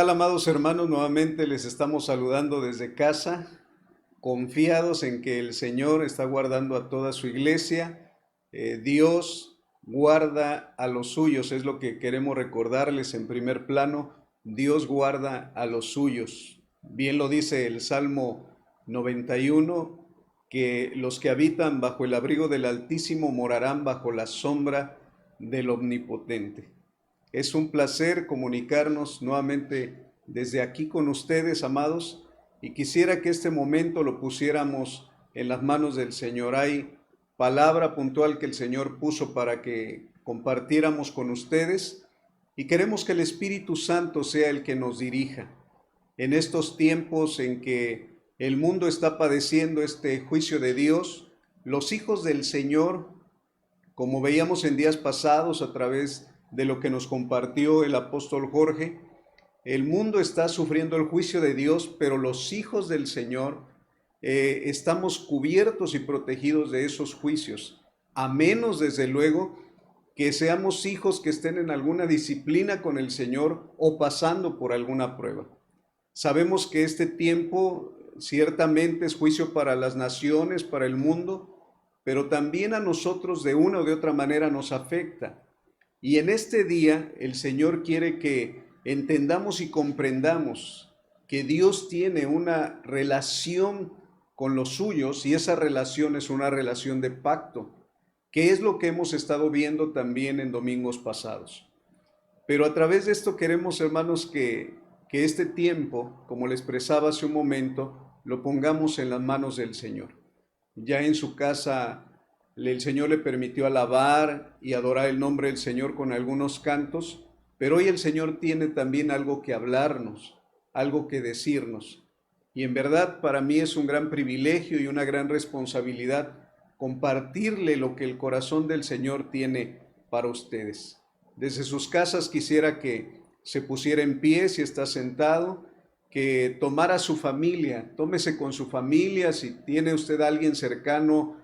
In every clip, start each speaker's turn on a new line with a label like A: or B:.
A: tal, amados hermanos? Nuevamente les estamos saludando desde casa, confiados en que el Señor está guardando a toda su iglesia. Dios guarda a los suyos, es lo que queremos recordarles en primer plano. Dios guarda a los suyos. Bien lo dice el Salmo 91, que los que habitan bajo el abrigo del Altísimo morarán bajo la sombra del Omnipotente. Es un placer comunicarnos nuevamente desde aquí con ustedes, amados, y quisiera que este momento lo pusiéramos en las manos del Señor. Hay palabra puntual que el Señor puso para que compartiéramos con ustedes y queremos que el Espíritu Santo sea el que nos dirija. En estos tiempos en que el mundo está padeciendo este juicio de Dios, los hijos del Señor, como veíamos en días pasados a través de lo que nos compartió el apóstol Jorge, el mundo está sufriendo el juicio de Dios, pero los hijos del Señor estamos cubiertos y protegidos de esos juicios, a menos, desde luego, que seamos hijos que estén en alguna disciplina con el Señor o pasando por alguna prueba. Sabemos que este tiempo ciertamente es juicio para las naciones, para el mundo, pero también a nosotros de una o de otra manera nos afecta. Y en este día el Señor quiere que entendamos y comprendamos que Dios tiene una relación con los suyos y esa relación es una relación de pacto, que es lo que hemos estado viendo también en domingos pasados. Pero a través de esto queremos, hermanos, que este tiempo, como le expresaba hace un momento, lo pongamos en las manos del Señor. Ya en su casa el Señor le permitió alabar y adorar el nombre del Señor con algunos cantos, pero hoy el Señor tiene también algo que hablarnos, algo que decirnos. Y en verdad para mí es un gran privilegio y una gran responsabilidad compartirle lo que el corazón del Señor tiene para ustedes. Desde sus casas quisiera que se pusiera en pie si está sentado, que tomara su familia, tómese con su familia, si tiene usted a alguien cercano,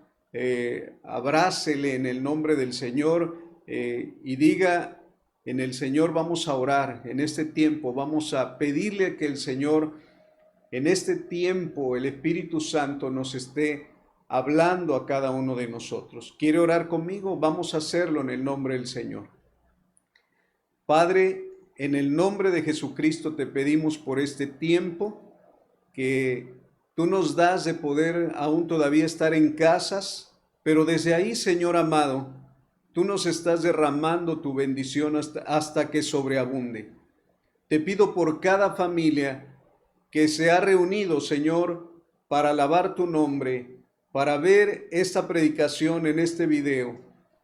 A: abrácele en el nombre del Señor y diga: en el Señor vamos a orar, en este tiempo vamos a pedirle que el Señor, en este tiempo, el Espíritu Santo nos esté hablando a cada uno de nosotros. ¿Quiere orar conmigo? Vamos a hacerlo en el nombre del Señor. Padre, en el nombre de Jesucristo te pedimos por este tiempo que tú nos das de poder aún todavía estar en casas, pero desde ahí, Señor amado, tú nos estás derramando tu bendición hasta que sobreabunde. Te pido por cada familia que se ha reunido, Señor, para alabar tu nombre, para ver esta predicación en este video.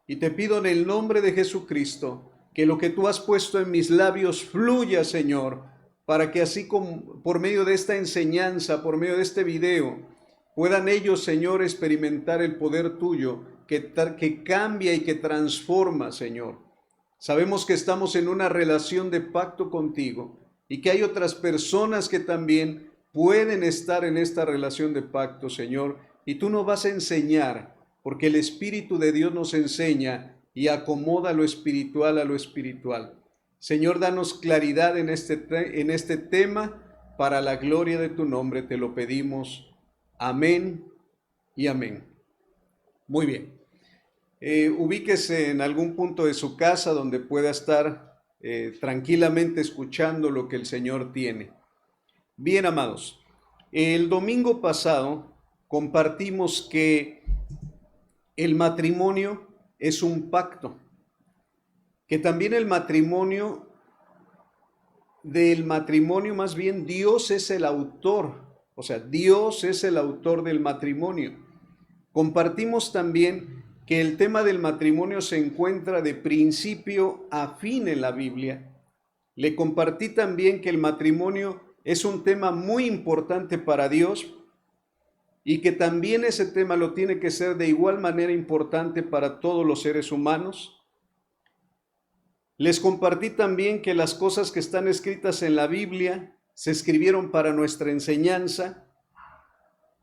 A: Y te pido en el nombre de Jesucristo que lo que tú has puesto en mis labios fluya, Señor, para que así como por medio de esta enseñanza, por medio de este video, puedan ellos, Señor, experimentar el poder tuyo que cambia y que transforma, Señor. Sabemos que estamos en una relación de pacto contigo y que hay otras personas que también pueden estar en esta relación de pacto, Señor, y tú nos vas a enseñar, porque el Espíritu de Dios nos enseña y acomoda lo espiritual a lo espiritual. Señor, danos claridad en este tema, para la gloria de tu nombre te lo pedimos. Amén y amén. Muy bien. Ubíquese en algún punto de su casa donde pueda estar tranquilamente escuchando lo que el Señor tiene. Bien, amados, el domingo pasado compartimos que el matrimonio es un pacto, que también del matrimonio más bien Dios es el autor, o sea, Dios es el autor del matrimonio. Compartimos también que el tema del matrimonio se encuentra de principio a fin en la Biblia. Le compartí también que el matrimonio es un tema muy importante para Dios y que también ese tema lo tiene que ser de igual manera importante para todos los seres humanos. Les compartí también que las cosas que están escritas en la Biblia se escribieron para nuestra enseñanza.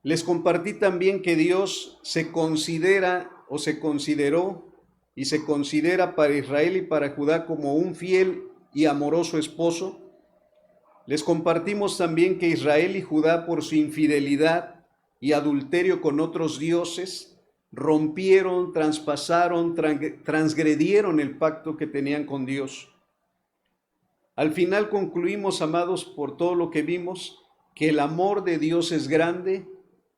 A: Les compartí también que Dios se considera o se consideró y se considera para Israel y para Judá como un fiel y amoroso esposo. Les compartimos también que Israel y Judá, por su infidelidad y adulterio con otros dioses, rompieron, traspasaron, transgredieron el pacto que tenían con Dios. Al final concluimos, amados, por todo lo que vimos, que el amor de Dios es grande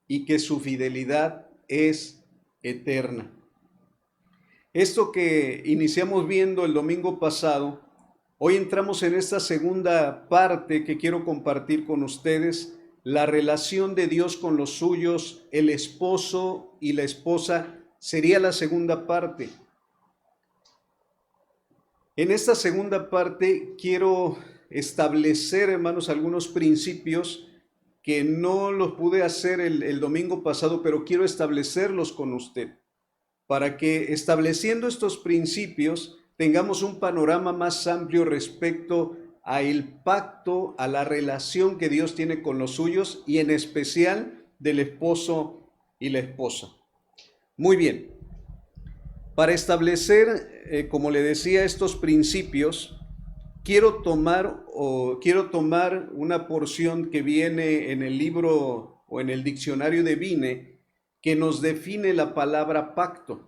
A: y que su fidelidad es eterna. Esto que iniciamos viendo el domingo pasado, hoy entramos en esta segunda parte que quiero compartir con ustedes, la relación de Dios con los suyos, el esposo y la esposa, sería la segunda parte. En esta segunda parte quiero establecer, hermanos, algunos principios que no los pude hacer el domingo pasado, pero quiero establecerlos con usted, para que estableciendo estos principios tengamos un panorama más amplio respecto a el pacto, a la relación que Dios tiene con los suyos y en especial del esposo y la esposa. Muy bien. Para establecer, como le decía, estos principios, quiero tomar una porción que viene en el libro o en el diccionario de Vine, que nos define la palabra pacto.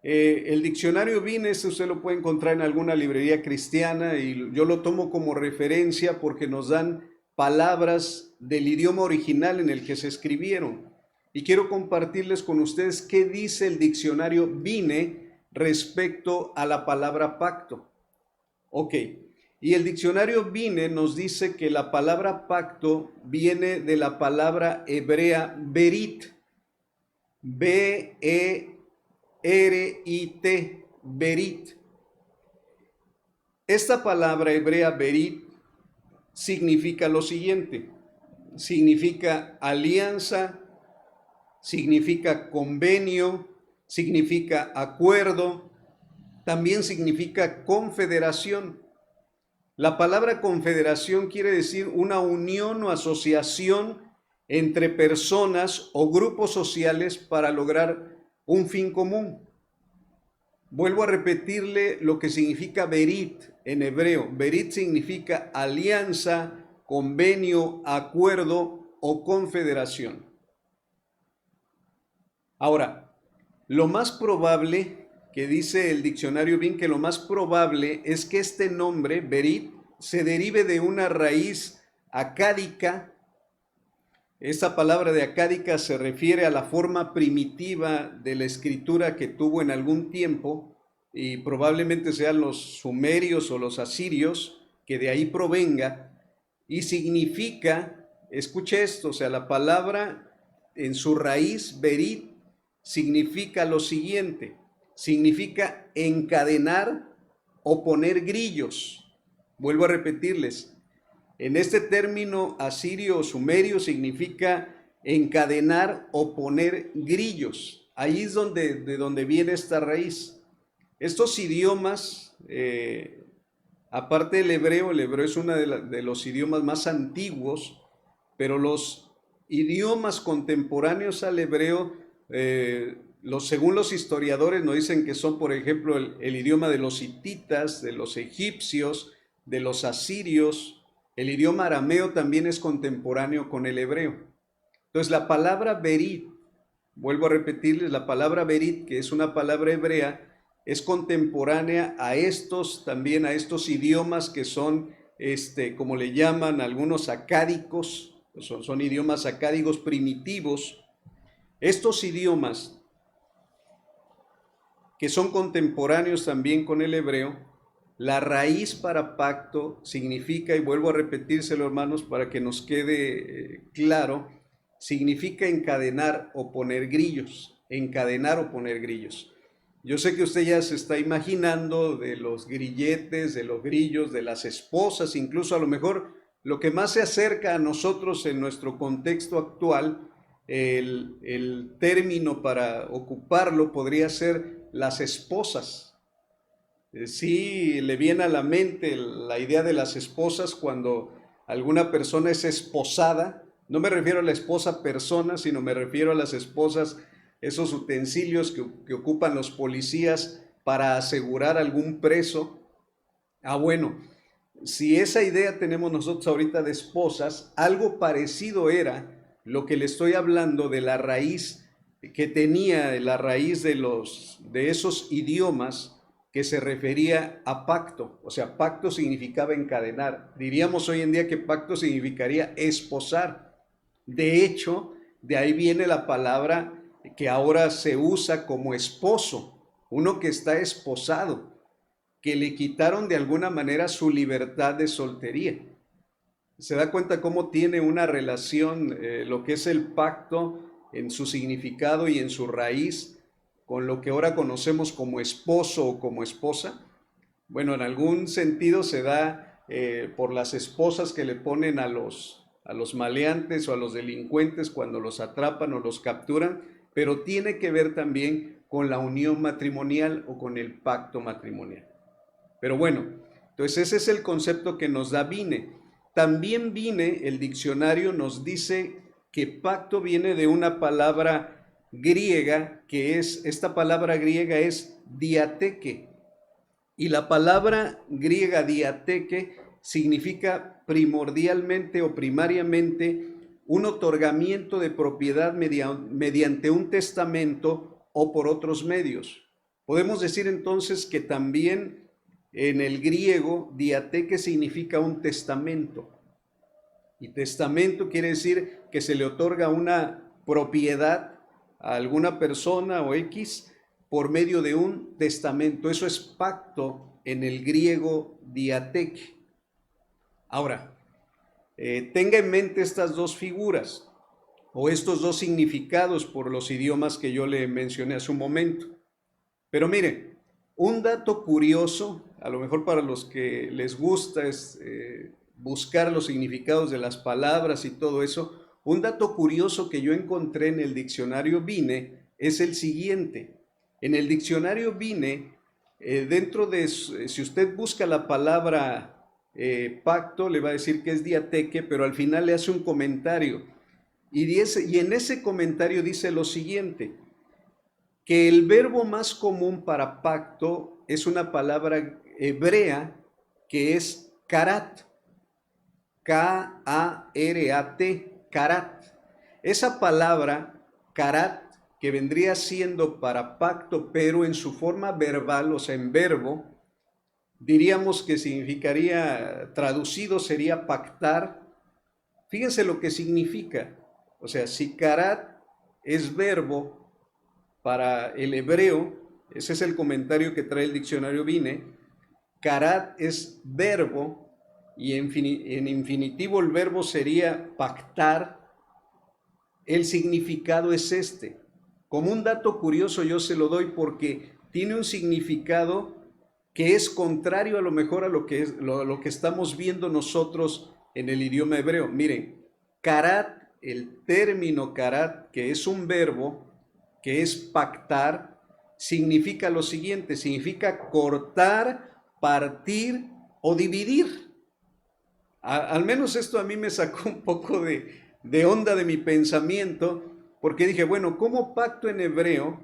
A: El diccionario Vine, usted lo puede encontrar en alguna librería cristiana y yo lo tomo como referencia porque nos dan palabras del idioma original en el que se escribieron. Y quiero compartirles con ustedes qué dice el diccionario Vine respecto a la palabra pacto. Ok, y el diccionario Vine nos dice que la palabra pacto viene de la palabra hebrea berit, B-E-R-I-T, berit. Esta palabra hebrea berit significa lo siguiente, significa alianza, significa convenio, significa acuerdo, también significa confederación. La palabra confederación quiere decir una unión o asociación entre personas o grupos sociales para lograr un fin común. Vuelvo a repetirle lo que significa berit en hebreo. Berit significa alianza, convenio, acuerdo o confederación. Ahora, lo más probable, que dice el diccionario Vine, que lo más probable es que este nombre, berit, se derive de una raíz acádica. Esta palabra de acádica se refiere a la forma primitiva de la escritura que tuvo en algún tiempo, y probablemente sean los sumerios o los asirios, que de ahí provenga, y significa, escuche esto, o sea, la palabra en su raíz, berit, significa lo siguiente, significa encadenar o poner grillos. Vuelvo a repetirles, en este término asirio o sumerio significa encadenar o poner grillos. Ahí es de donde viene esta raíz. Estos idiomas, aparte del hebreo, el hebreo es uno de los idiomas más antiguos, pero los idiomas contemporáneos al hebreo, según los historiadores, nos dicen que son, por ejemplo, el idioma de los hititas, de los egipcios, de los asirios. El idioma arameo también es contemporáneo con el hebreo. Entonces, la palabra berit, vuelvo a repetirles, la palabra berit, que es una palabra hebrea, es contemporánea a estos idiomas que son, como le llaman algunos, acádicos. Son idiomas acádicos primitivos. Estos idiomas que son contemporáneos también con el hebreo, la raíz para pacto significa, y vuelvo a repetírselo, hermanos, para que nos quede claro, significa encadenar o poner grillos, encadenar o poner grillos. Yo sé que usted ya se está imaginando de los grilletes, de los grillos, de las esposas, incluso a lo mejor lo que más se acerca a nosotros en nuestro contexto actual, el término para ocuparlo podría ser las esposas. Sí, le viene a la mente la idea de las esposas cuando alguna persona es esposada. No me refiero a la esposa persona, sino me refiero a las esposas, esos utensilios que ocupan los policías para asegurar algún preso. Bueno, Si esa idea tenemos nosotros ahorita de esposas, algo parecido era lo que le estoy hablando de la raíz que tenía, la raíz de esos idiomas que se refería a pacto. O sea, pacto significaba encadenar. Diríamos hoy en día que pacto significaría esposar. De hecho, de ahí viene la palabra que ahora se usa como esposo, uno que está esposado, que le quitaron de alguna manera su libertad de soltería. Se da cuenta cómo tiene una relación lo que es el pacto en su significado y en su raíz con lo que ahora conocemos como esposo o como esposa. Bueno, en algún sentido se da por las esposas que le ponen a los maleantes o a los delincuentes cuando los atrapan o los capturan, pero tiene que ver también con la unión matrimonial o con el pacto matrimonial. Pero bueno, entonces ese es el concepto que nos da Vine. También Vine, el diccionario nos dice que pacto viene de una palabra griega, esta palabra griega es diateque. Y la palabra griega diateque significa primordialmente o primariamente un otorgamiento de propiedad mediante un testamento o por otros medios. Podemos decir entonces que también en el griego diateque significa un testamento. Y testamento quiere decir que se le otorga una propiedad a alguna persona o X por medio de un testamento. Eso es pacto en el griego diateque. Ahora, tenga en mente estas dos figuras o estos dos significados por los idiomas que yo le mencioné hace un momento. Pero mire, un dato curioso, a lo mejor para los que les gusta es buscar los significados de las palabras y todo eso, un dato curioso que yo encontré en el diccionario Vine es el siguiente. En el diccionario Vine, si usted busca la palabra pacto, le va a decir que es diateque, pero al final le hace un comentario. Y en ese comentario dice lo siguiente, que el verbo más común para pacto es una palabra hebrea que es karat, K-A-R-A-T, karat. Esa palabra, karat, que vendría siendo para pacto, pero en su forma verbal, o sea, en verbo, diríamos que significaría, traducido sería pactar. Fíjense lo que significa. O sea, si karat es verbo para el hebreo, ese es el comentario que trae el diccionario Vine, karat es verbo y en infinitivo el verbo sería pactar. El significado es este. Como un dato curioso yo se lo doy porque tiene un significado que es contrario a lo mejor a lo que estamos viendo nosotros en el idioma hebreo. Miren, karat, el término karat, que es un verbo, que es pactar, significa lo siguiente, significa cortar, partir o dividir. Al menos esto a mí me sacó un poco de onda de mi pensamiento, porque dije, bueno, ¿cómo pacto en hebreo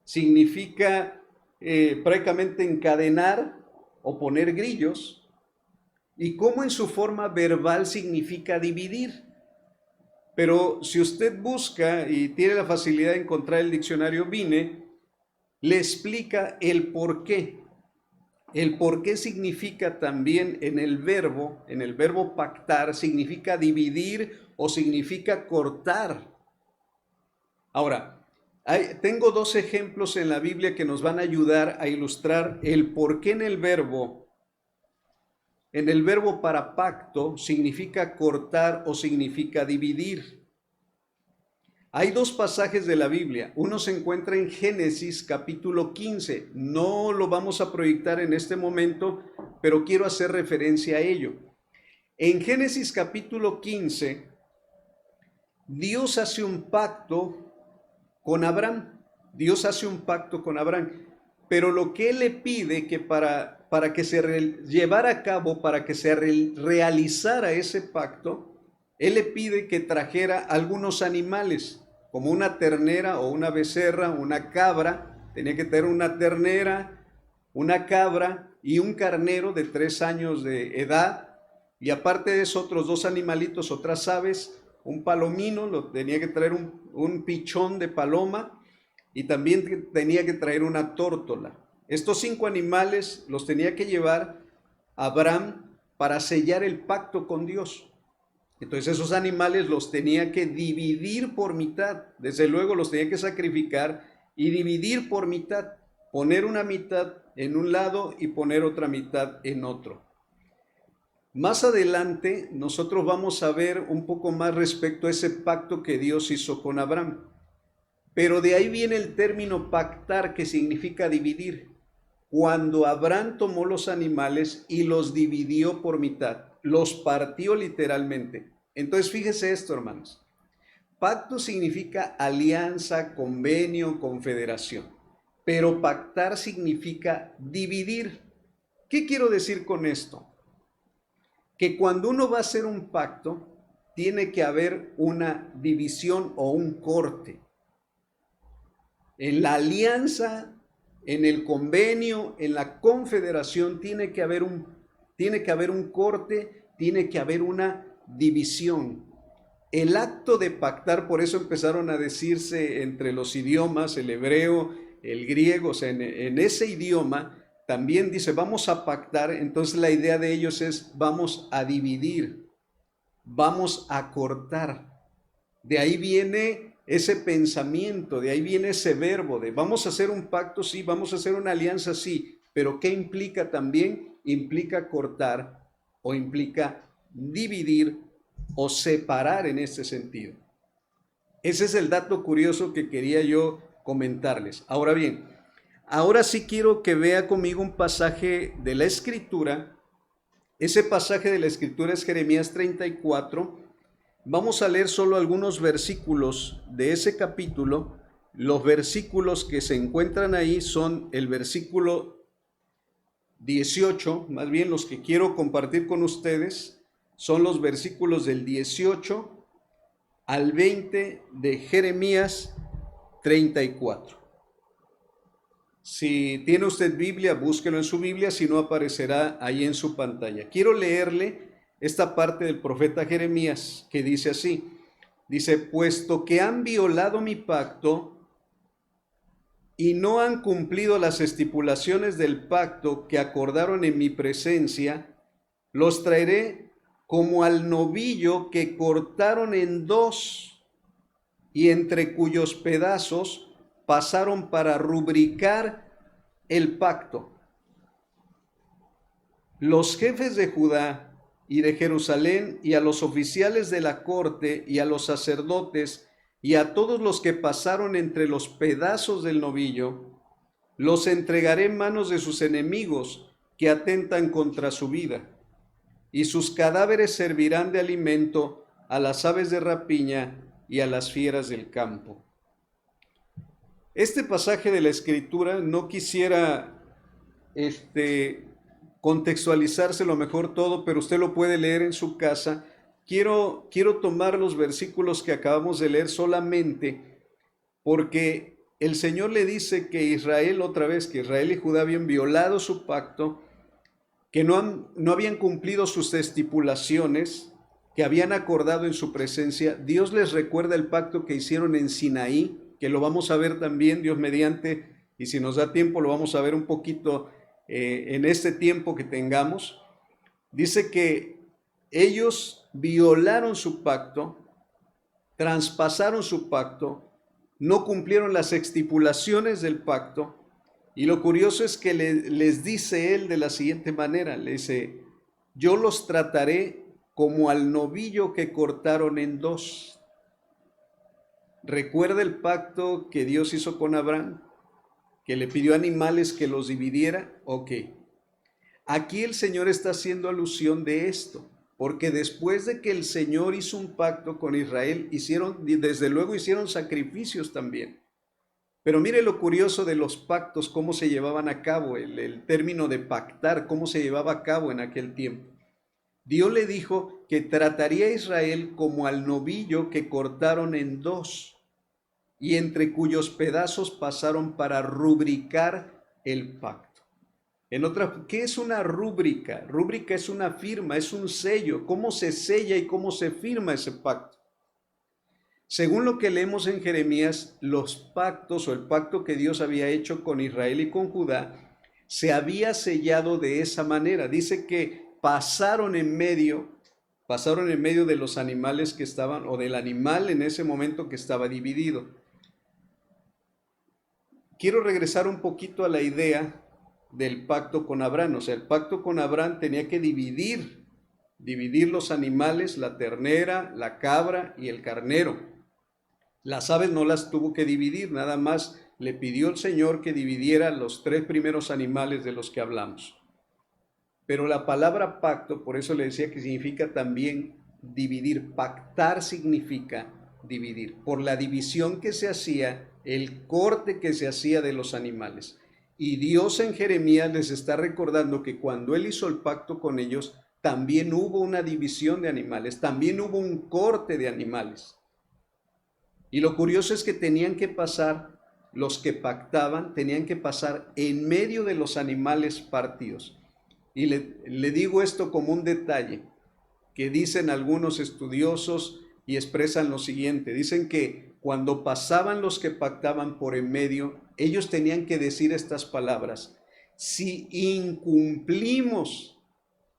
A: significa prácticamente encadenar o poner grillos? ¿Y cómo en su forma verbal significa dividir? Pero si usted busca y tiene la facilidad de encontrar el diccionario Vine, le explica el por qué. El por qué significa también en el verbo pactar, significa dividir o significa cortar. Ahora, tengo dos ejemplos en la Biblia que nos van a ayudar a ilustrar el por qué en el verbo para pacto significa cortar o significa dividir. Hay dos pasajes de la Biblia. Uno se encuentra en Génesis capítulo 15. No lo vamos a proyectar en este momento, pero quiero hacer referencia a ello. En Génesis capítulo 15, Dios hace un pacto con Abraham. Dios hace un pacto con Abraham. Pero lo que él le pide que para que se llevara a cabo, para que se realizara ese pacto, él le pide que trajera algunos animales, como una ternera o una becerra, una cabra. Tenía que tener una ternera, una cabra y un carnero de 3 años de edad, y aparte de eso otros 2 animalitos, otras aves, un palomino, tenía que traer un pichón de paloma, y también tenía que traer una tórtola. Estos 5 animales los tenía que llevar Abraham para sellar el pacto con Dios. Entonces esos animales los tenía que dividir por mitad, desde luego los tenía que sacrificar y dividir por mitad, poner una mitad en un lado y poner otra mitad en otro. Más adelante nosotros vamos a ver un poco más respecto a ese pacto que Dios hizo con Abraham. Pero de ahí viene el término pactar, que significa dividir. Cuando Abraham tomó los animales y los dividió por mitad, los partió literalmente. Entonces fíjese esto, hermanos. Pacto significa alianza, convenio, confederación. Pero pactar significa dividir. ¿Qué quiero decir con esto? Que cuando uno va a hacer un pacto, tiene que haber una división o un corte. En la alianza, en el convenio, en la confederación, tiene que haber un corte, tiene que haber una división. El acto de pactar, por eso empezaron a decirse entre los idiomas, el hebreo, el griego, o sea, en ese idioma también dice, vamos a pactar. Entonces la idea de ellos es, vamos a dividir, vamos a cortar. De ahí viene ese pensamiento, de ahí viene ese verbo de vamos a hacer un pacto, sí, vamos a hacer una alianza, sí, pero ¿qué implica también? Implica cortar o implica dividir o separar en este sentido. Ese es el dato curioso que quería yo comentarles. Ahora bien, ahora sí quiero que vea conmigo un pasaje de la Escritura. Ese pasaje de la Escritura es Jeremías 34. Vamos a leer solo algunos versículos de ese capítulo. Los versículos que se encuentran ahí son el versículo 18, más bien los que quiero compartir con ustedes son los versículos del 18 al 20 de Jeremías 34. Si tiene usted Biblia, búsquelo en su Biblia, si no aparecerá ahí en su pantalla. Quiero leerle esta parte del profeta Jeremías que dice así, dice, puesto que han violado mi pacto y no han cumplido las estipulaciones del pacto que acordaron en mi presencia, los traeré como al novillo que cortaron en 2 y entre cuyos pedazos pasaron para rubricar el pacto. Los jefes de Judá y de Jerusalén, y a los oficiales de la corte, y a los sacerdotes, y a todos los que pasaron entre los pedazos del novillo, los entregaré en manos de sus enemigos que atentan contra su vida, y sus cadáveres servirán de alimento a las aves de rapiña y a las fieras del campo. Este pasaje de la Escritura no quisiera contextualizárselo mejor todo, pero usted lo puede leer en su casa. Quiero tomar los versículos que acabamos de leer solamente porque el Señor le dice que Israel, otra vez, que Israel y Judá habían violado su pacto, que no habían cumplido sus estipulaciones que habían acordado en su presencia. Dios les recuerda el pacto que hicieron en Sinaí, que lo vamos a ver también, Dios mediante, y si nos da tiempo lo vamos a ver un poquito en este tiempo que tengamos. Dice que ellos violaron su pacto, traspasaron su pacto, no cumplieron las estipulaciones del pacto, y lo curioso es que les dice él de la siguiente manera, le dice, yo los trataré como al novillo que cortaron en 2. ¿Recuerda el pacto que Dios hizo con Abraham? Que le pidió animales que los dividiera. Ok. Aquí el Señor está haciendo alusión de esto, porque después de que el Señor hizo un pacto con Israel, desde luego hicieron sacrificios también. Pero mire lo curioso de los pactos, cómo se llevaban a cabo, el término de pactar, cómo se llevaba a cabo en aquel tiempo. Dios le dijo que trataría a Israel como al novillo que cortaron en 2 y entre cuyos pedazos pasaron para rubricar el pacto. ¿Qué es una rúbrica? Rúbrica es una firma, es un sello. ¿Cómo se sella y cómo se firma ese pacto? Según lo que leemos en Jeremías, los pactos o el pacto que Dios había hecho con Israel y con Judá se había sellado de esa manera. Dice que pasaron en medio de los animales que estaban, o del animal en ese momento que estaba dividido. Quiero regresar un poquito a la idea del pacto con Abraham. O sea, el pacto con Abraham tenía que dividir los animales, la ternera, la cabra y el carnero. Las aves no las tuvo que dividir, nada más le pidió el Señor que dividiera los 3 primeros animales de los que hablamos. Pero la palabra pacto, por eso le decía que significa también dividir. Pactar significa dividir. Por la división que se hacía, el corte que se hacía de los animales. Y Dios en Jeremías les está recordando que cuando Él hizo el pacto con ellos, también hubo una división de animales, también hubo un corte de animales. Y lo curioso es que tenían que pasar, los que pactaban, tenían que pasar en medio de los animales partidos. Y le digo esto como un detalle que dicen algunos estudiosos y expresan lo siguiente. Dicen que cuando pasaban los que pactaban por en medio, ellos tenían que decir estas palabras: si incumplimos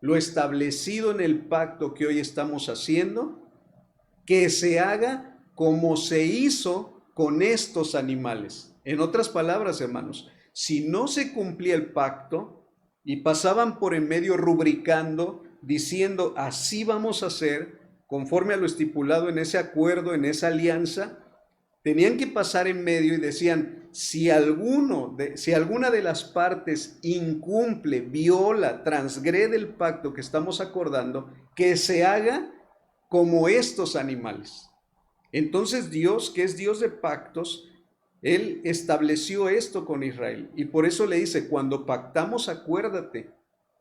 A: lo establecido en el pacto que hoy estamos haciendo, que se haga como se hizo con estos animales. En otras palabras, hermanos, si no se cumplía el pacto y pasaban por en medio rubricando, diciendo así vamos a hacer, conforme a lo estipulado en ese acuerdo, en esa alianza, tenían que pasar en medio y decían, si alguna de las partes incumple, viola, transgrede el pacto que estamos acordando, que se haga como estos animales. Entonces Dios, que es Dios de pactos, Él estableció esto con Israel. Y por eso le dice, cuando pactamos, acuérdate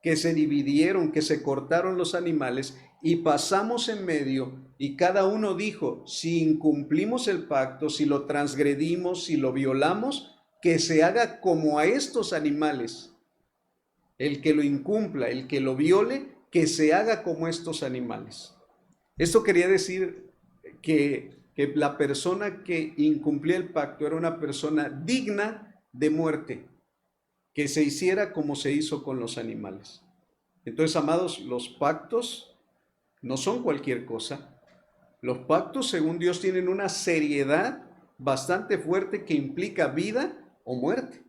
A: que se dividieron, que se cortaron los animales y pasamos en medio y cada uno dijo, si incumplimos el pacto, si lo transgredimos, si lo violamos, que se haga como a estos animales. El que lo incumpla, el que lo viole, que se haga como estos animales. Esto quería decir que la persona que incumplía el pacto era una persona digna de muerte, que se hiciera como se hizo con los animales. Entonces, amados, los pactos no son cualquier cosa. Los pactos, según Dios, tienen una seriedad bastante fuerte que implica vida o muerte.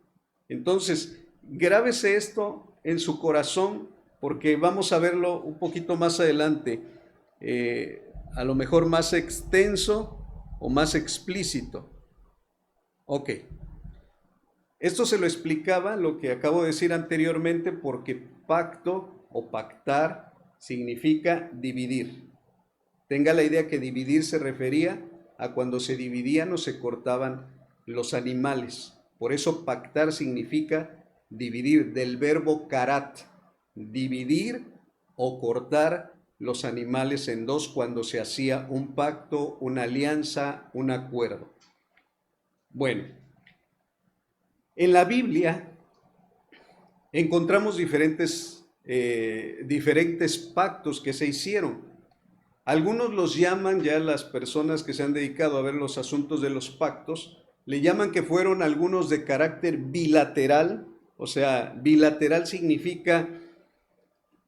A: Entonces, grábese esto en su corazón porque vamos a verlo un poquito más adelante, a lo mejor más extenso o más explícito. Ok. Esto se lo explicaba, lo que acabo de decir anteriormente, porque pacto o pactar significa dividir. Tenga la idea que dividir se refería a cuando se dividían o se cortaban los animales. Por eso pactar significa dividir, del verbo karat, dividir o cortar los animales en dos cuando se hacía un pacto, una alianza, un acuerdo. Bueno, en la Biblia encontramos diferentes pactos que se hicieron. Algunos los llaman, ya las personas que se han dedicado a ver los asuntos de los pactos, le llaman que fueron algunos de carácter bilateral. O sea, bilateral significa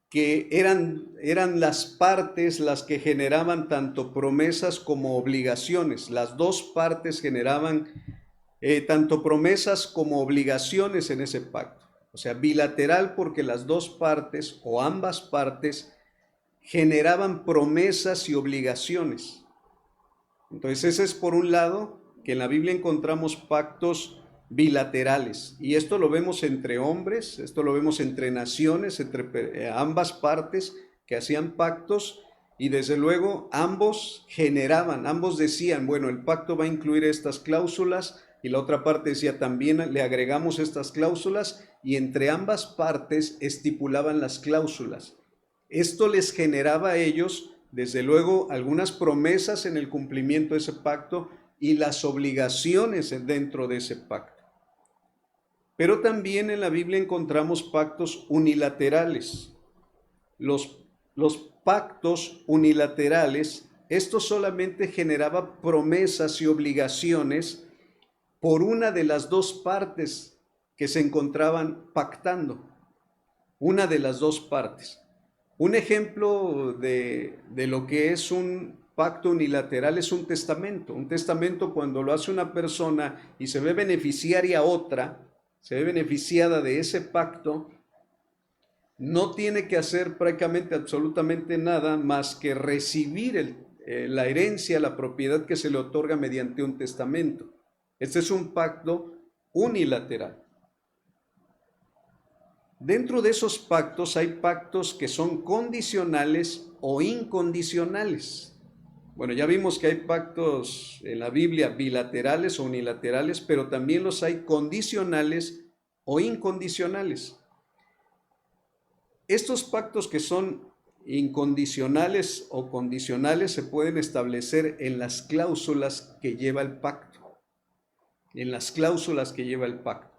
A: que eran las partes las que generaban tanto promesas como obligaciones. Las dos partes generaban tanto promesas como obligaciones en ese pacto. O sea, bilateral porque las dos partes o ambas partes generaban promesas y obligaciones. Entonces ese es por un lado, que en la Biblia encontramos pactos bilaterales, y esto lo vemos entre hombres, esto lo vemos entre naciones, entre ambas partes que hacían pactos, y desde luego ambos decían, bueno, el pacto va a incluir estas cláusulas, y la otra parte decía, también le agregamos estas cláusulas, y entre ambas partes estipulaban las cláusulas. Esto les generaba a ellos, desde luego, algunas promesas en el cumplimiento de ese pacto y las obligaciones dentro de ese pacto. Pero también en la Biblia encontramos pactos unilaterales. Los pactos unilaterales, esto solamente generaba promesas y obligaciones por una de las dos partes que se encontraban pactando, una de las dos partes. Un ejemplo de lo que es un pacto unilateral es un testamento. Un testamento, cuando lo hace una persona y se ve beneficiaria a otra, se ve beneficiada de ese pacto, no tiene que hacer prácticamente absolutamente nada más que recibir la herencia, la propiedad que se le otorga mediante un testamento. Este es un pacto unilateral. Dentro de esos pactos hay pactos que son condicionales o incondicionales. Bueno, ya vimos que hay pactos en la Biblia bilaterales o unilaterales, pero también los hay condicionales o incondicionales. Estos pactos que son incondicionales o condicionales se pueden establecer en las cláusulas que lleva el pacto. En las cláusulas que lleva el pacto.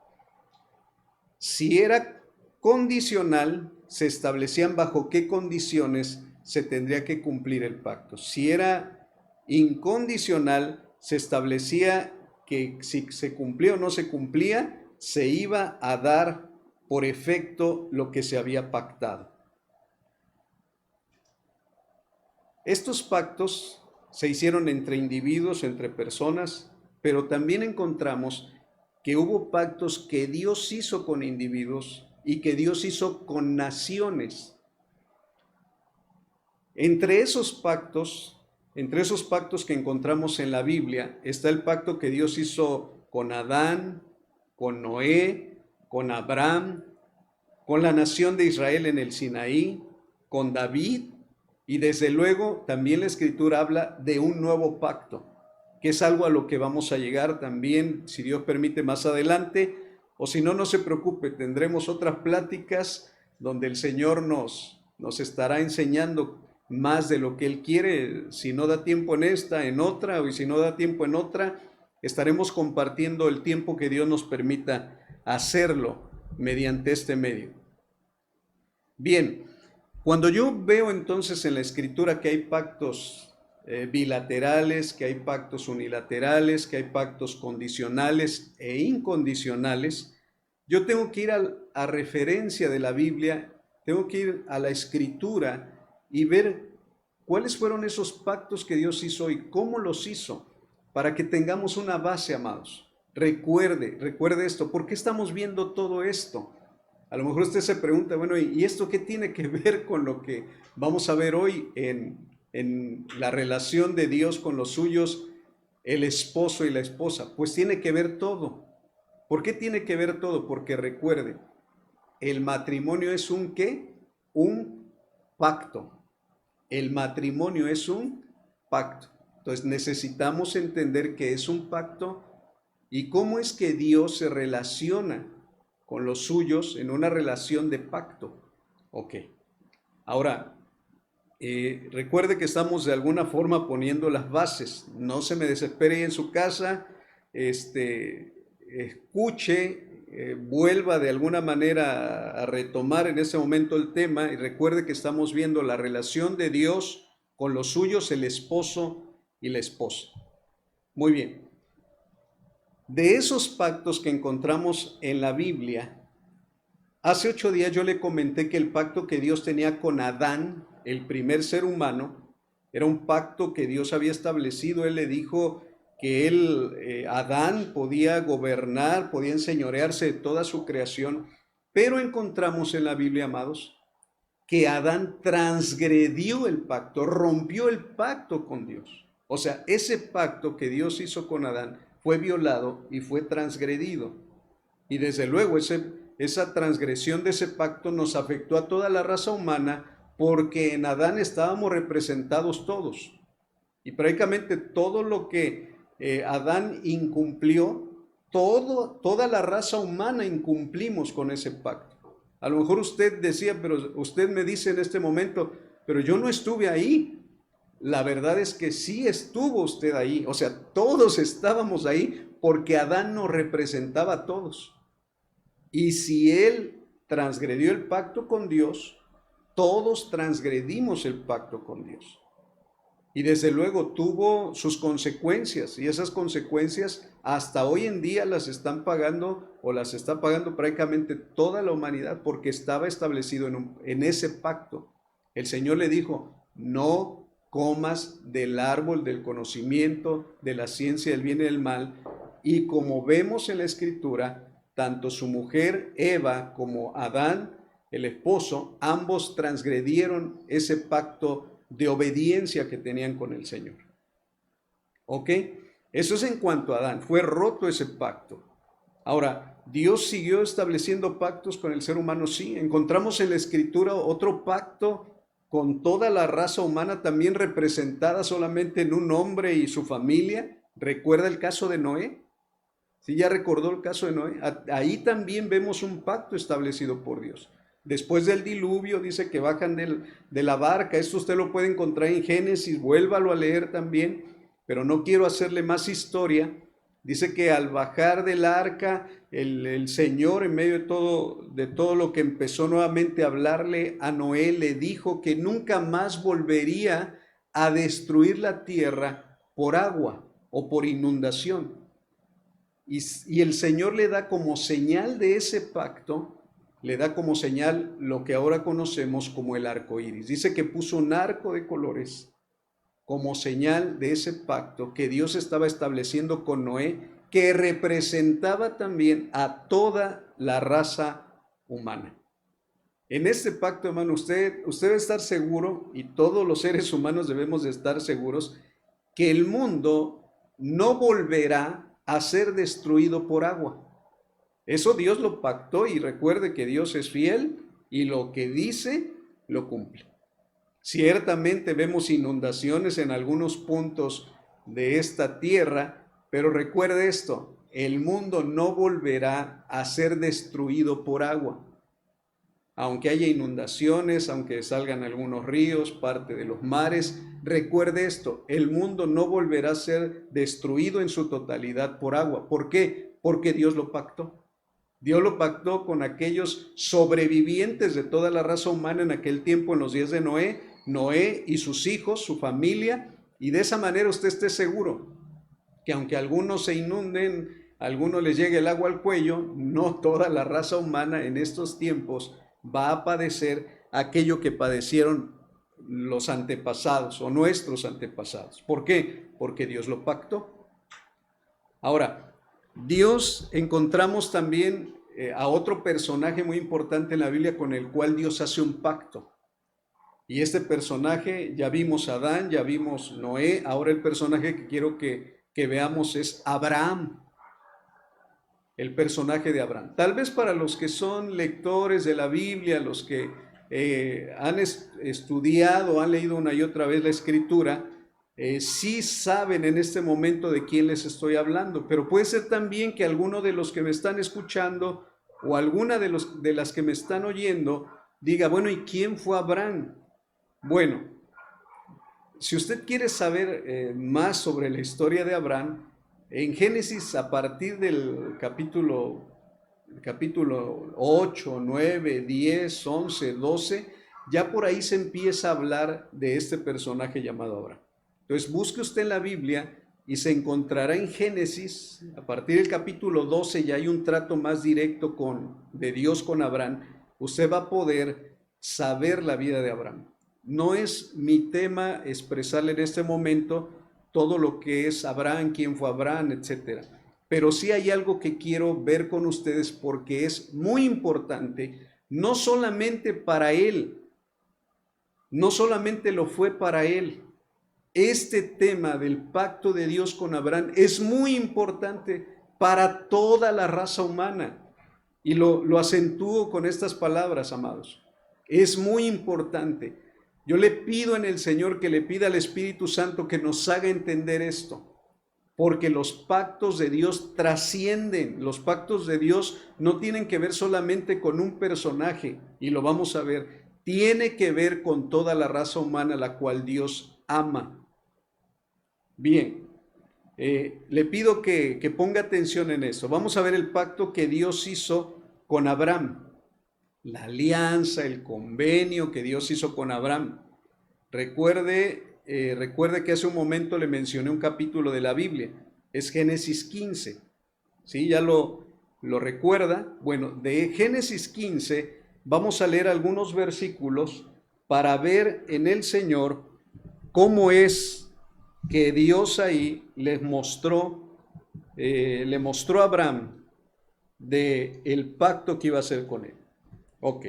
A: Si era condicional, se establecían bajo qué condiciones se tendría que cumplir el pacto. Si era incondicional, se establecía que si se cumplía o no se cumplía, se iba a dar por efecto lo que se había pactado. Estos pactos se hicieron entre individuos, entre personas, pero también encontramos que hubo pactos que Dios hizo con individuos y que Dios hizo con naciones. Entre esos pactos que encontramos en la Biblia, está el pacto que Dios hizo con Adán, con Noé, con Abraham, con la nación de Israel en el Sinaí, con David, y desde luego también la Escritura habla de un nuevo pacto, que es algo a lo que vamos a llegar también, si Dios permite, más adelante, o si no, no se preocupe, tendremos otras pláticas donde el Señor nos estará enseñando más de lo que Él quiere. Si no da tiempo en esta, en otra, y si no da tiempo en otra, estaremos compartiendo el tiempo que Dios nos permita hacerlo mediante este medio. Bien, cuando yo veo entonces en la Escritura que hay pactos bilaterales, que hay pactos unilaterales, que hay pactos condicionales e incondicionales, yo tengo que ir a referencia de la Biblia, tengo que ir a la Escritura y ver cuáles fueron esos pactos que Dios hizo y cómo los hizo, para que tengamos una base, amados. Recuerde esto, ¿por qué estamos viendo todo esto? A lo mejor usted se pregunta, bueno, ¿y esto qué tiene que ver con lo que vamos a ver hoy en la relación de Dios con los suyos, el esposo y la esposa? Pues tiene que ver todo. ¿Por qué tiene que ver todo? Porque recuerde, el matrimonio es un ¿qué? Un pacto. El matrimonio es un pacto. Entonces necesitamos entender qué es un pacto y cómo es que Dios se relaciona con los suyos en una relación de pacto. Ok. Ahora, recuerde que estamos de alguna forma poniendo las bases. No se me desespere en su casa, escuche, vuelva de alguna manera a retomar en ese momento el tema y recuerde que estamos viendo la relación de Dios con los suyos, el esposo y la esposa. Muy bien. De esos pactos que encontramos en la Biblia, hace 8 días yo le comenté que el pacto que Dios tenía con Adán, el primer ser humano, era un pacto que Dios había establecido. Él le dijo que Adán podía gobernar, podía enseñorearse de toda su creación, pero encontramos en la Biblia, amados, que Adán transgredió el pacto, rompió el pacto con Dios. O sea, ese pacto que Dios hizo con Adán fue violado y fue transgredido. Y desde luego esa transgresión de ese pacto nos afectó a toda la raza humana, porque en Adán estábamos representados todos. Y prácticamente todo lo que Adán incumplió, toda la raza humana incumplimos con ese pacto. A lo mejor usted decía, pero usted me dice en este momento, pero yo no estuve ahí. La verdad es que sí estuvo usted ahí, o sea, todos estábamos ahí porque Adán nos representaba a todos. Y si él transgredió el pacto con Dios, todos transgredimos el pacto con Dios. Y desde luego tuvo sus consecuencias, y esas consecuencias hasta hoy en día las están pagando, o las está pagando prácticamente toda la humanidad, porque estaba establecido en ese pacto. El Señor le dijo: no comas del árbol del conocimiento de la ciencia del bien y del mal. Y como vemos en la Escritura, tanto su mujer Eva como Adán, el esposo, ambos transgredieron ese pacto de obediencia que tenían con el Señor. ¿Ok? Eso es en cuanto a Adán. Fue roto ese pacto. Ahora, ¿Dios siguió estableciendo pactos con el ser humano? Sí. Encontramos en la Escritura otro pacto con toda la raza humana, también representada solamente en un hombre y su familia. ¿Recuerda el caso de Noé? ¿Sí ya recordó el caso de Noé? Ahí también vemos un pacto establecido por Dios. Después del diluvio dice que bajan de la barca. Esto usted lo puede encontrar en Génesis, vuélvalo a leer también, pero no quiero hacerle más historia. Dice que al bajar del arca, el Señor, en medio de todo lo que empezó nuevamente a hablarle a Noé, le dijo que nunca más volvería a destruir la tierra por agua o por inundación. Y el Señor le da como señal de ese pacto, le da como señal lo que ahora conocemos como el arco iris. Dice que puso un arco de colores como señal de ese pacto que Dios estaba estableciendo con Noé, que representaba también a toda la raza humana. En este pacto, hermano, usted debe estar seguro, y todos los seres humanos debemos de estar seguros, que el mundo no volverá a ser destruido por agua. Eso Dios lo pactó, y recuerde que Dios es fiel y lo que dice lo cumple. Ciertamente vemos inundaciones en algunos puntos de esta tierra, pero recuerde esto: el mundo no volverá a ser destruido por agua. Aunque haya inundaciones, aunque salgan algunos ríos, parte de los mares, recuerde esto: el mundo no volverá a ser destruido en su totalidad por agua. ¿Por qué? Porque Dios lo pactó. Dios lo pactó con aquellos sobrevivientes de toda la raza humana en aquel tiempo, en los días de Noé, Noé y sus hijos, su familia, y de esa manera usted esté seguro que aunque algunos se inunden, a algunos les llegue el agua al cuello, no toda la raza humana en estos tiempos va a padecer aquello que padecieron los antepasados o nuestros antepasados. ¿Por qué? Porque Dios lo pactó. Ahora, Dios, encontramos también a otro personaje muy importante en la Biblia con el cual Dios hace un pacto. Y este personaje, ya vimos a Adán, ya vimos Noé, ahora el personaje que quiero que veamos es Abraham. El personaje de Abraham. Tal vez para los que son lectores de la Biblia, los que han estudiado, han leído una y otra vez la Escritura, sí saben en este momento de quién les estoy hablando, pero puede ser también que alguno de los que me están escuchando o alguna de las que me están oyendo diga: bueno, ¿y quién fue Abraham? Bueno, si usted quiere saber más sobre la historia de Abraham, en Génesis, a partir del capítulo 8, 9, 10, 11, 12, ya por ahí se empieza a hablar de este personaje llamado Abraham. Entonces busque usted en la Biblia y se encontrará en Génesis, a partir del capítulo 12 ya hay un trato más directo de Dios con Abraham. Usted va a poder saber la vida de Abraham. No es mi tema expresarle en este momento todo lo que es Abraham, quién fue Abraham, etcétera. Pero sí hay algo que quiero ver con ustedes porque es muy importante, no solamente para él, no solamente lo fue para él. Este tema del pacto de Dios con Abraham es muy importante para toda la raza humana. Y lo acentúo con estas palabras, amados. Es muy importante. Yo le pido en el Señor que le pida al Espíritu Santo que nos haga entender esto, porque los pactos de Dios trascienden. Los pactos de Dios no tienen que ver solamente con un personaje, y lo vamos a ver. Tiene que ver con toda la raza humana, la cual Dios ama. Bien, le pido que ponga atención en eso. Vamos a ver el pacto que Dios hizo con Abraham, la alianza, el convenio que Dios hizo con Abraham. Recuerde que hace un momento le mencioné un capítulo de la Biblia, es Génesis 15, ¿sí? ¿Ya lo recuerda? Bueno, de Génesis 15 vamos a leer algunos versículos para ver en el Señor cómo es que Dios ahí le mostró a Abraham el pacto que iba a hacer con él. Ok,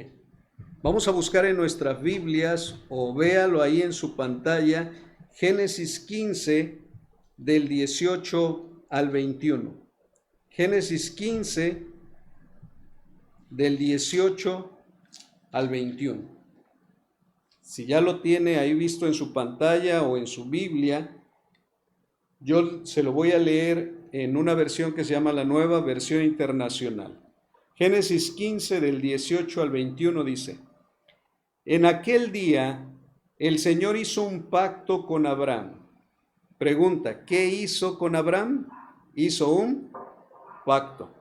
A: vamos a buscar en nuestras Biblias o véalo ahí en su pantalla, Génesis 15 del 18 al 21. Génesis 15 del 18 al 21. Si ya lo tiene ahí visto en su pantalla o en su Biblia, yo se lo voy a leer en una versión que se llama la Nueva Versión Internacional. Génesis 15 del 18 al 21 dice: En aquel día el Señor hizo un pacto con Abraham. Pregunta, ¿qué hizo con Abraham? Hizo un pacto.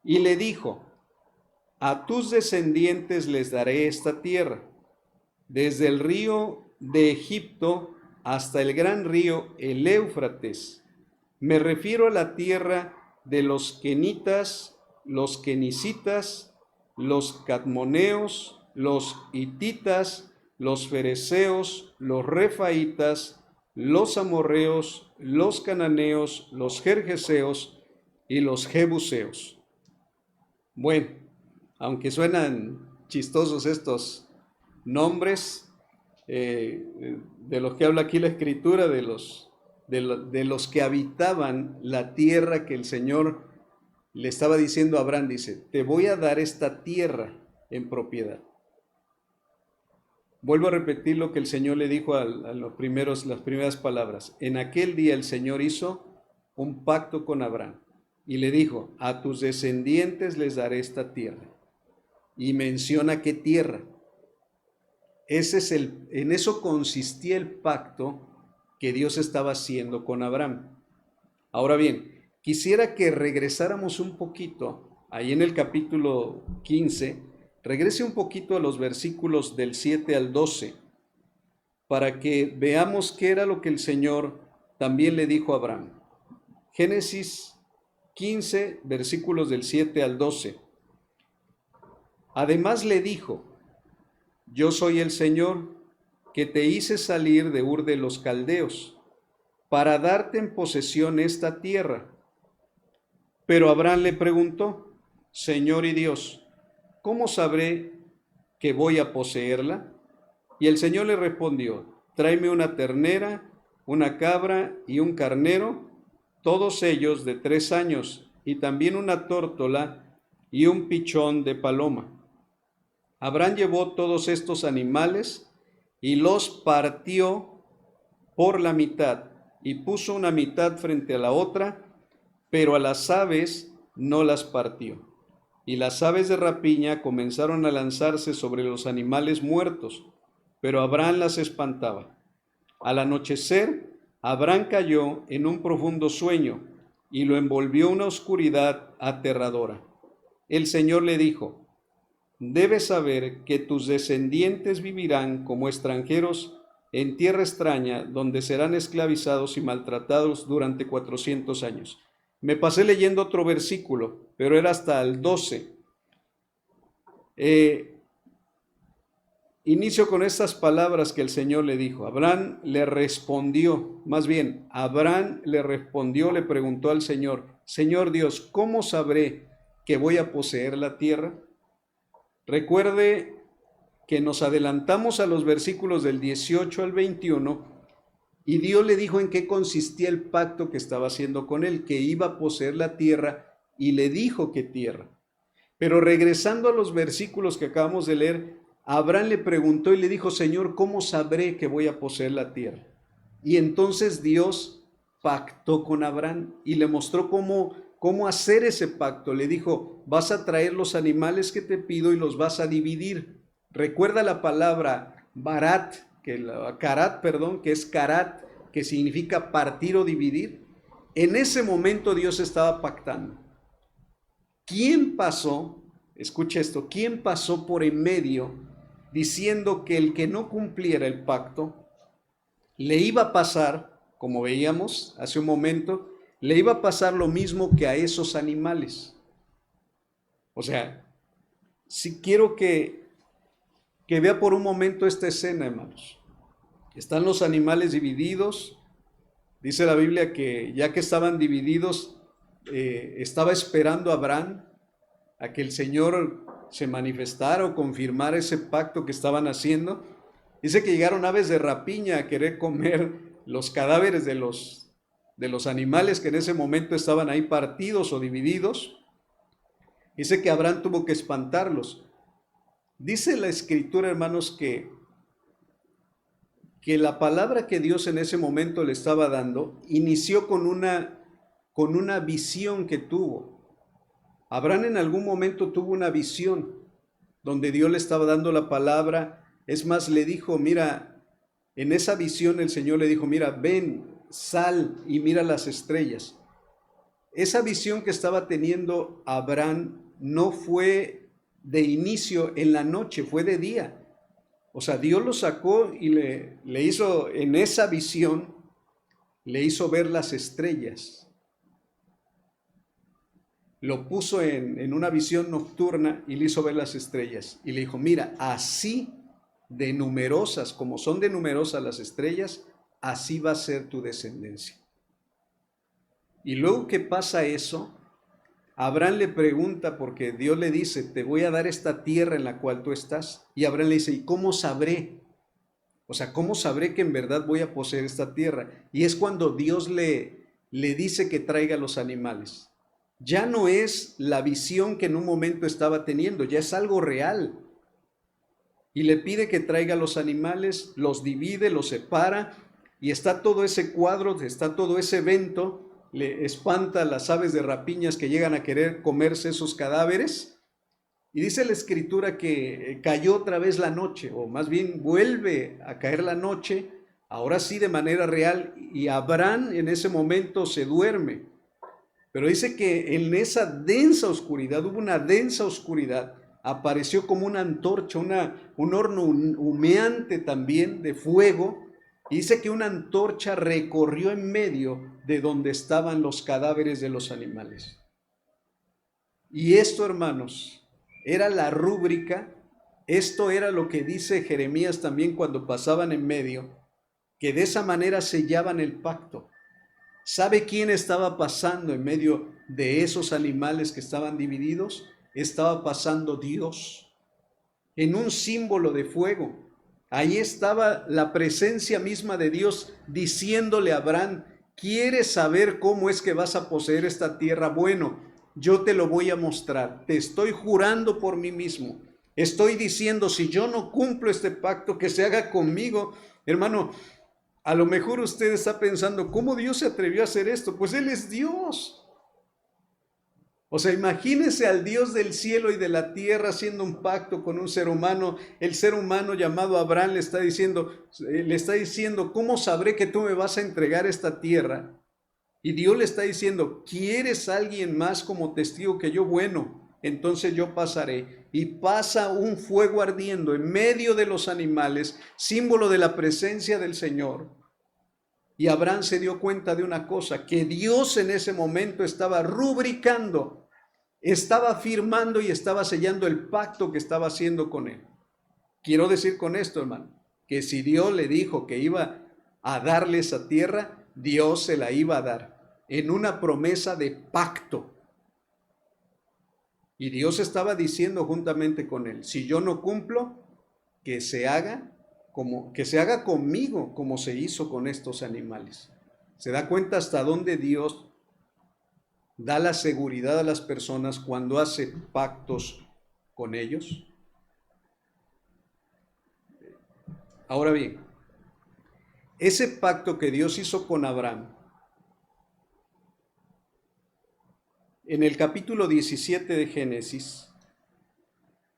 A: Y le dijo: a tus descendientes les daré esta tierra, desde el río de Egipto hasta el gran río, el Éufrates. Me refiero a la tierra de los kenitas, los kenicitas, los cadmoneos, los hititas, los fereceos, los refaitas, los amorreos, los cananeos, los gergeseos y los jebuseos. Bueno, aunque suenan chistosos estos nombres de los que habla aquí la Escritura, de los que habitaban la tierra que el Señor le estaba diciendo a Abraham, dice, te voy a dar esta tierra en propiedad. Vuelvo a repetir lo que el Señor le dijo a las primeras palabras. En aquel día el Señor hizo un pacto con Abraham y le dijo, a tus descendientes les daré esta tierra. Y menciona qué tierra. En eso consistía el pacto que Dios estaba haciendo con Abraham. Ahora bien, quisiera que regresáramos un poquito, ahí en el capítulo 15, regrese un poquito a los versículos del 7 al 12, para que veamos qué era lo que el Señor también le dijo a Abraham. Génesis 15, versículos del 7 al 12. Además le dijo, yo soy el Señor que te hice salir de Ur de los Caldeos para darte en posesión esta tierra. Pero Abraham le preguntó, Señor y Dios, ¿cómo sabré que voy a poseerla? Y el Señor le respondió, tráeme una ternera, una cabra y un carnero, todos ellos de 3 años, y también una tórtola y un pichón de paloma. Abraham llevó todos estos animales y los partió por la mitad y puso una mitad frente a la otra, pero a las aves no las partió. Y las aves de rapiña comenzaron a lanzarse sobre los animales muertos, pero Abraham las espantaba. Al anochecer, Abraham cayó en un profundo sueño y lo envolvió una oscuridad aterradora. El Señor le dijo, debes saber que tus descendientes vivirán como extranjeros en tierra extraña, donde serán esclavizados y maltratados durante 400 años. Me pasé leyendo otro versículo, pero era hasta el 12. Inicio con estas palabras que el Señor le dijo. Abraham le respondió, le preguntó al Señor, Señor Dios, ¿cómo sabré que voy a poseer la tierra? Recuerde que nos adelantamos a los versículos del 18 al 21 y Dios le dijo en qué consistía el pacto que estaba haciendo con él, que iba a poseer la tierra y le dijo qué tierra. Pero regresando a los versículos que acabamos de leer, Abraham le preguntó y le dijo, Señor, ¿cómo sabré que voy a poseer la tierra? Y entonces Dios pactó con Abraham y le mostró cómo hacer ese pacto. Le dijo, vas a traer los animales que te pido y los vas a dividir. Recuerda la palabra que es karat, que significa partir o dividir. En ese momento Dios estaba pactando. ¿Quién pasó escucha esto, ¿quién pasó por en medio diciendo que el que no cumpliera el pacto le iba a pasar, como veíamos hace un momento, le iba a pasar lo mismo que a esos animales? O sea, si quiero que vea por un momento esta escena, hermanos. Están los animales divididos. Dice la Biblia que ya que estaban divididos, estaba esperando a Abraham a que el Señor se manifestara o confirmara ese pacto que estaban haciendo. Dice que llegaron aves de rapiña a querer comer los cadáveres de los animales que en ese momento estaban ahí partidos o divididos. Dice que Abraham tuvo que espantarlos. Dice la Escritura, hermanos, que la palabra que Dios en ese momento le estaba dando inició con una visión que tuvo. Abraham en algún momento tuvo una visión donde Dios le estaba dando la palabra. Es más, le dijo, mira, en esa visión el Señor le dijo, mira, ven, sal y mira las estrellas. Esa visión que estaba teniendo Abraham no fue de inicio en la noche, fue de día. O sea, Dios lo sacó y le hizo, en esa visión, le hizo ver las estrellas. Lo puso en una visión nocturna y le hizo ver las estrellas. Y le dijo, mira, así de numerosas, como son de numerosas las estrellas, así va a ser tu descendencia. Y luego que pasa eso, Abraham le pregunta, porque Dios le dice, te voy a dar esta tierra en la cual tú estás. Y Abraham le dice, ¿y cómo sabré? O sea, ¿cómo sabré que en verdad voy a poseer esta tierra? Y es cuando Dios le dice que traiga los animales. Ya no es la visión que en un momento estaba teniendo, ya es algo real. Y le pide que traiga los animales, los divide, los separa, y está todo ese cuadro, está todo ese evento. Le espanta a las aves de rapiñas que llegan a querer comerse esos cadáveres. Y dice la Escritura que cayó otra vez la noche, o más bien vuelve a caer la noche, ahora sí de manera real, y Abraham en ese momento se duerme. Pero dice que en esa densa oscuridad, hubo una densa oscuridad, apareció como una antorcha, un horno humeante también de fuego, y dice que una antorcha recorrió en medio de donde estaban los cadáveres de los animales. Y esto, hermanos, era la rúbrica, esto era lo que dice Jeremías también cuando pasaban en medio, que de esa manera sellaban el pacto. ¿Sabe quién estaba pasando en medio de esos animales que estaban divididos? Estaba pasando Dios en un símbolo de fuego. Ahí estaba la presencia misma de Dios diciéndole a Abraham, ¿quieres saber cómo es que vas a poseer esta tierra? Bueno, yo te lo voy a mostrar. Te estoy jurando por mí mismo. Estoy diciendo, si yo no cumplo este pacto, que se haga conmigo. Hermano, a lo mejor usted está pensando, ¿cómo Dios se atrevió a hacer esto? Pues Él es Dios. O sea, imagínese al Dios del cielo y de la tierra haciendo un pacto con un ser humano. El ser humano llamado Abraham le está diciendo, ¿cómo sabré que tú me vas a entregar esta tierra? Y Dios le está diciendo, ¿quieres a alguien más como testigo que yo? Bueno, entonces yo pasaré. Y pasa un fuego ardiendo en medio de los animales, símbolo de la presencia del Señor. Y Abraham se dio cuenta de una cosa, que Dios en ese momento estaba rubricando, estaba firmando y estaba sellando el pacto que estaba haciendo con él. Quiero decir con esto, hermano, que si Dios le dijo que iba a darle esa tierra, Dios se la iba a dar en una promesa de pacto. Y Dios estaba diciendo juntamente con él, si yo no cumplo, que se haga conmigo como se hizo con estos animales. ¿Se da cuenta hasta dónde Dios da la seguridad a las personas cuando hace pactos con ellos? Ahora bien, ese pacto que Dios hizo con Abraham, en el capítulo 17 de Génesis,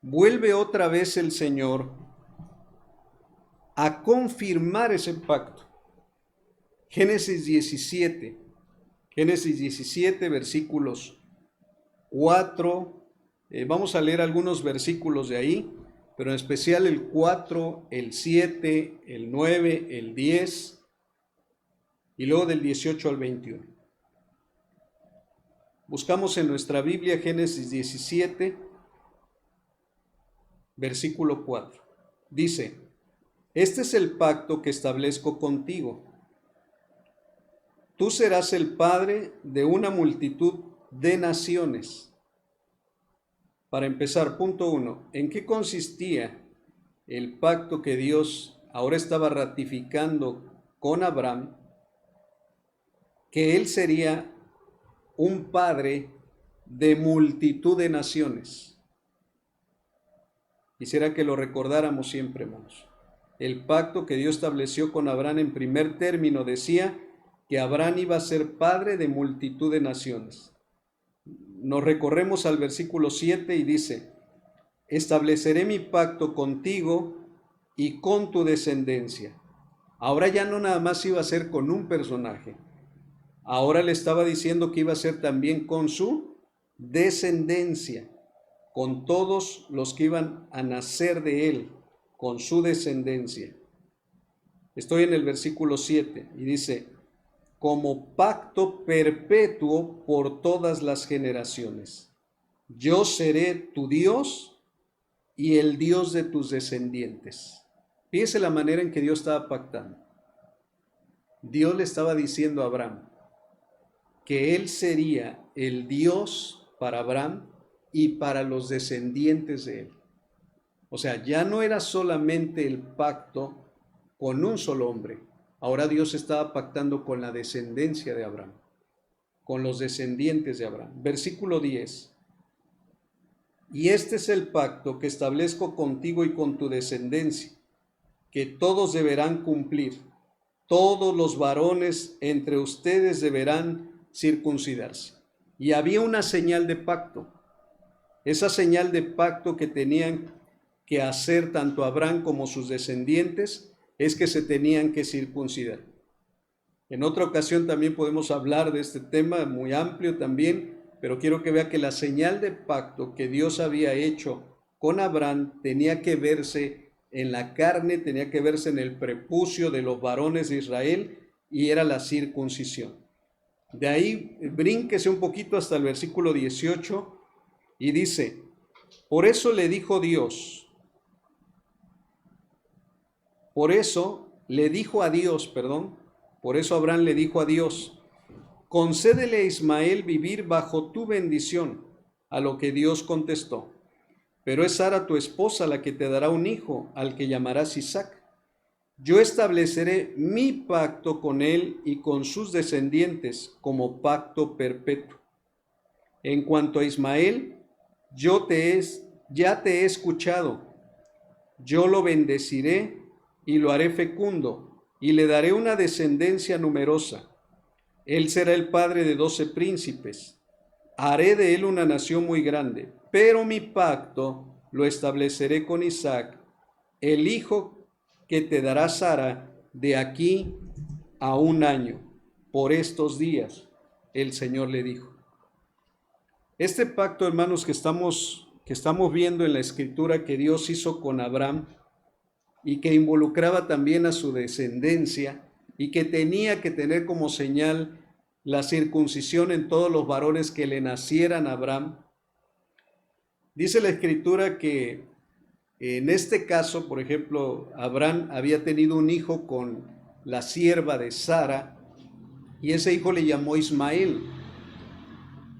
A: vuelve otra vez el Señor a confirmar ese pacto. Génesis 17, versículos 4, Vamos a leer algunos versículos de ahí, pero en especial el 4, el 7, el 9, el 10 y luego del 18 al 21. Buscamos en nuestra Biblia Génesis 17, versículo 4. Dice: este es el pacto que establezco contigo. Tú serás el padre de una multitud de naciones. Para empezar, punto 1. ¿En qué consistía el pacto que Dios ahora estaba ratificando con Abraham? Que él sería un padre de multitud de naciones. Quisiera que lo recordáramos siempre, hermanos. El pacto que Dios estableció con Abraham en primer término decía que Abraham iba a ser padre de multitud de naciones. Nos recorremos al versículo 7 y dice: estableceré mi pacto contigo y con tu descendencia. Ahora ya no nada más iba a ser con un personaje. Ahora le estaba diciendo que iba a ser también con su descendencia, con todos los que iban a nacer de él, con su descendencia. Estoy en el versículo 7 y dice: como pacto perpetuo por todas las generaciones. Yo seré tu Dios y el Dios de tus descendientes. Fíjese la manera en que Dios estaba pactando. Dios le estaba diciendo a Abraham que él sería el Dios para Abraham y para los descendientes de él. O sea, ya no era solamente el pacto con un solo hombre. Ahora Dios estaba pactando con la descendencia de Abraham, con los descendientes de Abraham. Versículo 10. Y este es el pacto que establezco contigo y con tu descendencia, que todos deberán cumplir. Todos los varones entre ustedes deberán circuncidarse. Y había una señal de pacto. Esa señal de pacto que tenían que hacer tanto Abraham como sus descendientes es que se tenían que circuncidar. En otra ocasión también podemos hablar de este tema muy amplio también, pero quiero que vea que la señal de pacto que Dios había hecho con Abraham tenía que verse en la carne, tenía que verse en el prepucio de los varones de Israel, y era la circuncisión. De ahí brínquese un poquito hasta el versículo 18 y dice: por eso le dijo Dios, por eso Abraham le dijo a Dios: concédele a Ismael vivir bajo tu bendición. A lo que Dios contestó: pero es Sara tu esposa la que te dará un hijo, al que llamarás Isaac. Yo estableceré mi pacto con él y con sus descendientes como pacto perpetuo. En cuanto a Ismael, ya te he escuchado. Yo lo bendeciré y lo haré fecundo, y le daré una descendencia numerosa. Él será el padre de 12 príncipes. Haré de él una nación muy grande, pero mi pacto lo estableceré con Isaac, el hijo que te dará Sara de aquí a 1 año. Por estos días, el Señor le dijo. Este pacto, hermanos, que estamos viendo en la Escritura que Dios hizo con Abraham y que involucraba también a su descendencia y que tenía que tener como señal la circuncisión en todos los varones que le nacieran a Abraham. Dice la Escritura que en este caso, por ejemplo, Abraham había tenido un hijo con la sierva de Sara y ese hijo le llamó Ismael.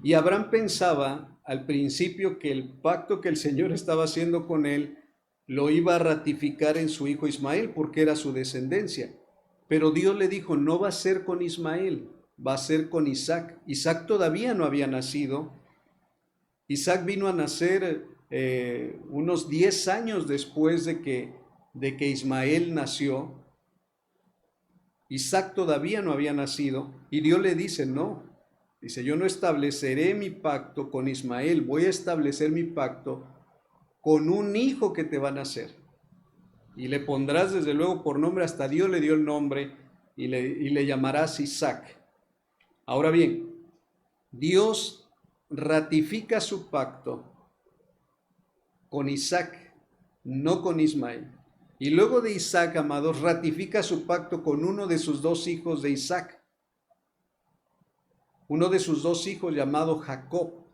A: Y Abraham pensaba al principio que el pacto que el Señor estaba haciendo con él lo iba a ratificar en su hijo Ismael porque era su descendencia. Pero Dios le dijo: no va a ser con Ismael, va a ser con Isaac. Isaac todavía no había nacido. Isaac vino a nacer unos 10 años después de que Ismael nació. Isaac todavía no había nacido y Dios le dice: no. Dice: yo no estableceré mi pacto con Ismael, voy a establecer mi pacto con un hijo que te va a nacer. Y le pondrás desde luego por nombre, hasta Dios le dio el nombre, y le llamarás Isaac. Ahora bien, Dios ratifica su pacto con Isaac, no con Ismael. Y luego de Isaac, amados, ratifica su pacto con uno de sus dos hijos de Isaac. Uno de sus dos hijos llamado Jacob.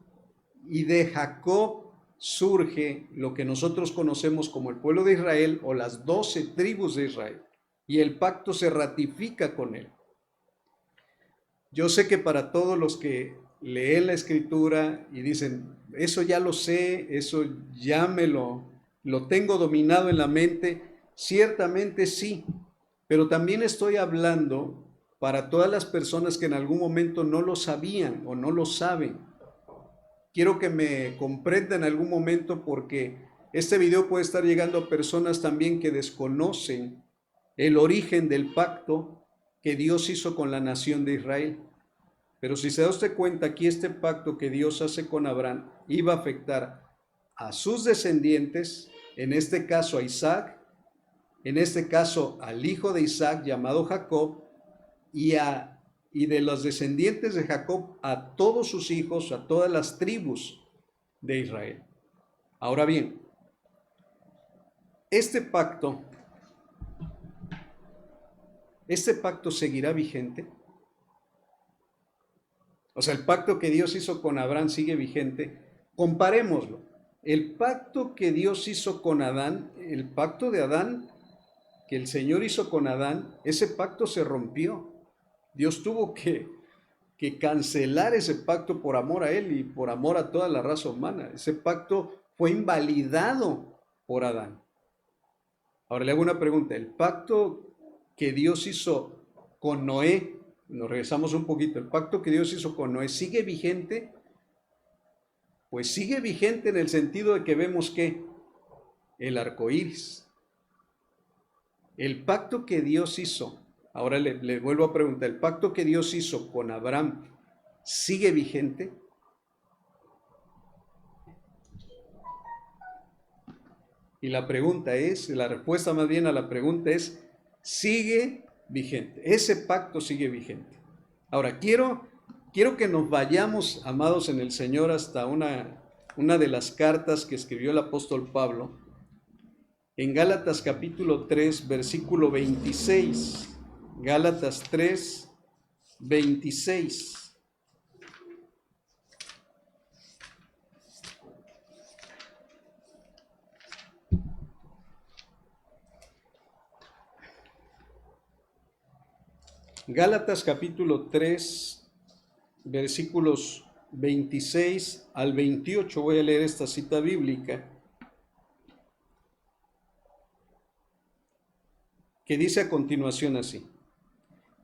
A: Y de Jacob surge lo que nosotros conocemos como el pueblo de Israel o las 12 tribus de Israel. Y el pacto se ratifica con él. Yo sé que para todos los que leen la escritura y dicen, eso ya lo sé, eso ya lo tengo dominado en la mente, ciertamente sí, pero también estoy hablando para todas las personas que en algún momento no lo sabían o no lo saben. Quiero que me comprendan en algún momento porque este video puede estar llegando a personas también que desconocen el origen del pacto que Dios hizo con la nación de Israel. Pero si se da usted cuenta, aquí este pacto que Dios hace con Abraham iba a afectar a sus descendientes, en este caso a Isaac, en este caso al hijo de Isaac llamado Jacob, y de los descendientes de Jacob a todos sus hijos, a todas las tribus de Israel. Ahora bien, este pacto seguirá vigente. O sea, el pacto que Dios hizo con Abraham sigue vigente. Comparémoslo. El pacto que Dios hizo con Adán, el pacto de Adán, que el Señor hizo con Adán, ese pacto se rompió. Dios tuvo que cancelar ese pacto por amor a él y por amor a toda la raza humana. Ese pacto fue invalidado por Adán. Ahora le hago una pregunta. El pacto que Dios hizo con Noé, nos regresamos un poquito, el pacto que Dios hizo con Noé, ¿sigue vigente? Pues sigue vigente en el sentido de que vemos que el arco iris. El pacto que Dios hizo, ahora le vuelvo a preguntar, ¿el pacto que Dios hizo con Abraham sigue vigente? Y la respuesta más bien a la pregunta es, sigue vigente. Ese pacto sigue vigente. Ahora, quiero que nos vayamos, amados en el Señor, hasta una de las cartas que escribió el apóstol Pablo, en Gálatas capítulo 3, versículo 26. Gálatas 3, 26. Gálatas capítulo 3, versículos 26 al 28. Voy a leer esta cita bíblica que dice a continuación así.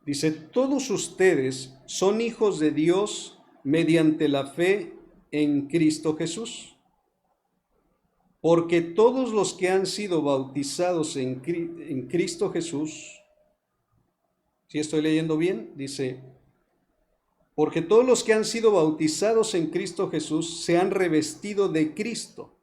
A: Dice, todos ustedes son hijos de Dios mediante la fe en Cristo Jesús. Porque todos los que han sido bautizados en Cristo Jesús, ¿sí estoy leyendo bien? Dice, porque todos los que han sido bautizados en Cristo Jesús se han revestido de Cristo.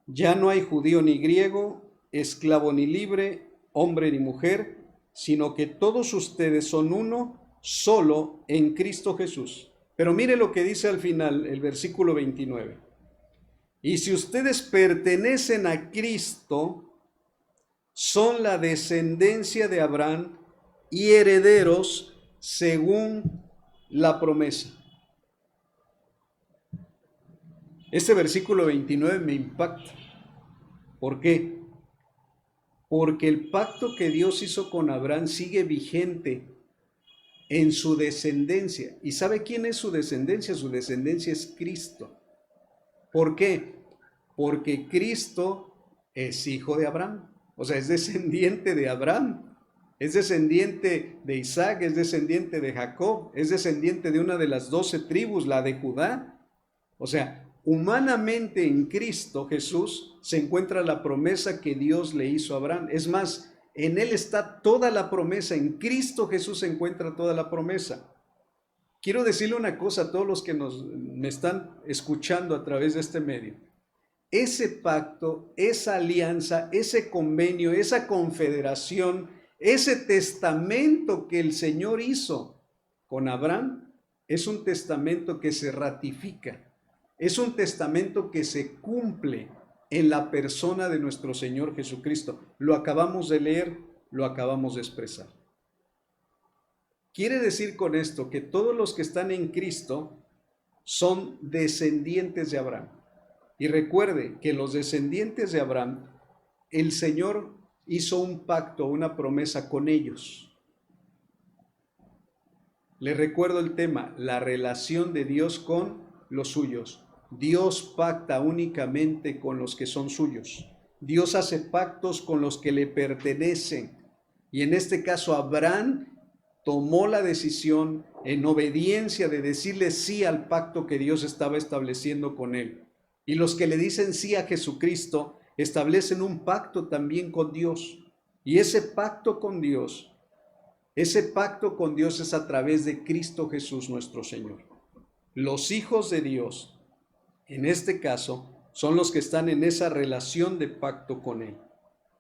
A: Ya no hay judío ni griego, esclavo ni libre, hombre ni mujer, sino que todos ustedes son uno solo en Cristo Jesús. Pero mire lo que dice al final el versículo 29. Y si ustedes pertenecen a Cristo, son la descendencia de Abraham y herederos según la promesa. Este versículo 29 me impacta. ¿Por qué? Porque el pacto que Dios hizo con Abraham sigue vigente en su descendencia. ¿Y sabe quién es su descendencia? Su descendencia es Cristo. ¿Por qué? Porque Cristo es hijo de Abraham. O sea, es descendiente de Abraham. Es descendiente de Isaac, es descendiente de Jacob, es descendiente de una de las 12 tribus, la de Judá. O sea, humanamente en Cristo Jesús se encuentra la promesa que Dios le hizo a Abraham. Es más, en Él está toda la promesa. En Cristo Jesús se encuentra toda la promesa. Quiero decirle una cosa a todos los que me están escuchando a través de este medio. Ese pacto, esa alianza, ese convenio, esa confederación, ese testamento que el Señor hizo con Abraham, es un testamento que se ratifica, es un testamento que se cumple en la persona de nuestro Señor Jesucristo. Lo acabamos de leer, lo acabamos de expresar. Quiere decir con esto que todos los que están en Cristo son descendientes de Abraham. Y recuerde que los descendientes de Abraham, el Señor hizo un pacto, una promesa con ellos. Les recuerdo el tema, la relación de Dios con los suyos. Dios pacta únicamente con los que son suyos. Dios hace pactos con los que le pertenecen. Y en este caso, Abraham tomó la decisión en obediencia de decirle sí al pacto que Dios estaba estableciendo con él. Y los que le dicen sí a Jesucristo establecen un pacto también con Dios. Y ese pacto con Dios es a través de Cristo Jesús nuestro Señor. Los hijos de Dios, en este caso, son los que están en esa relación de pacto con Él.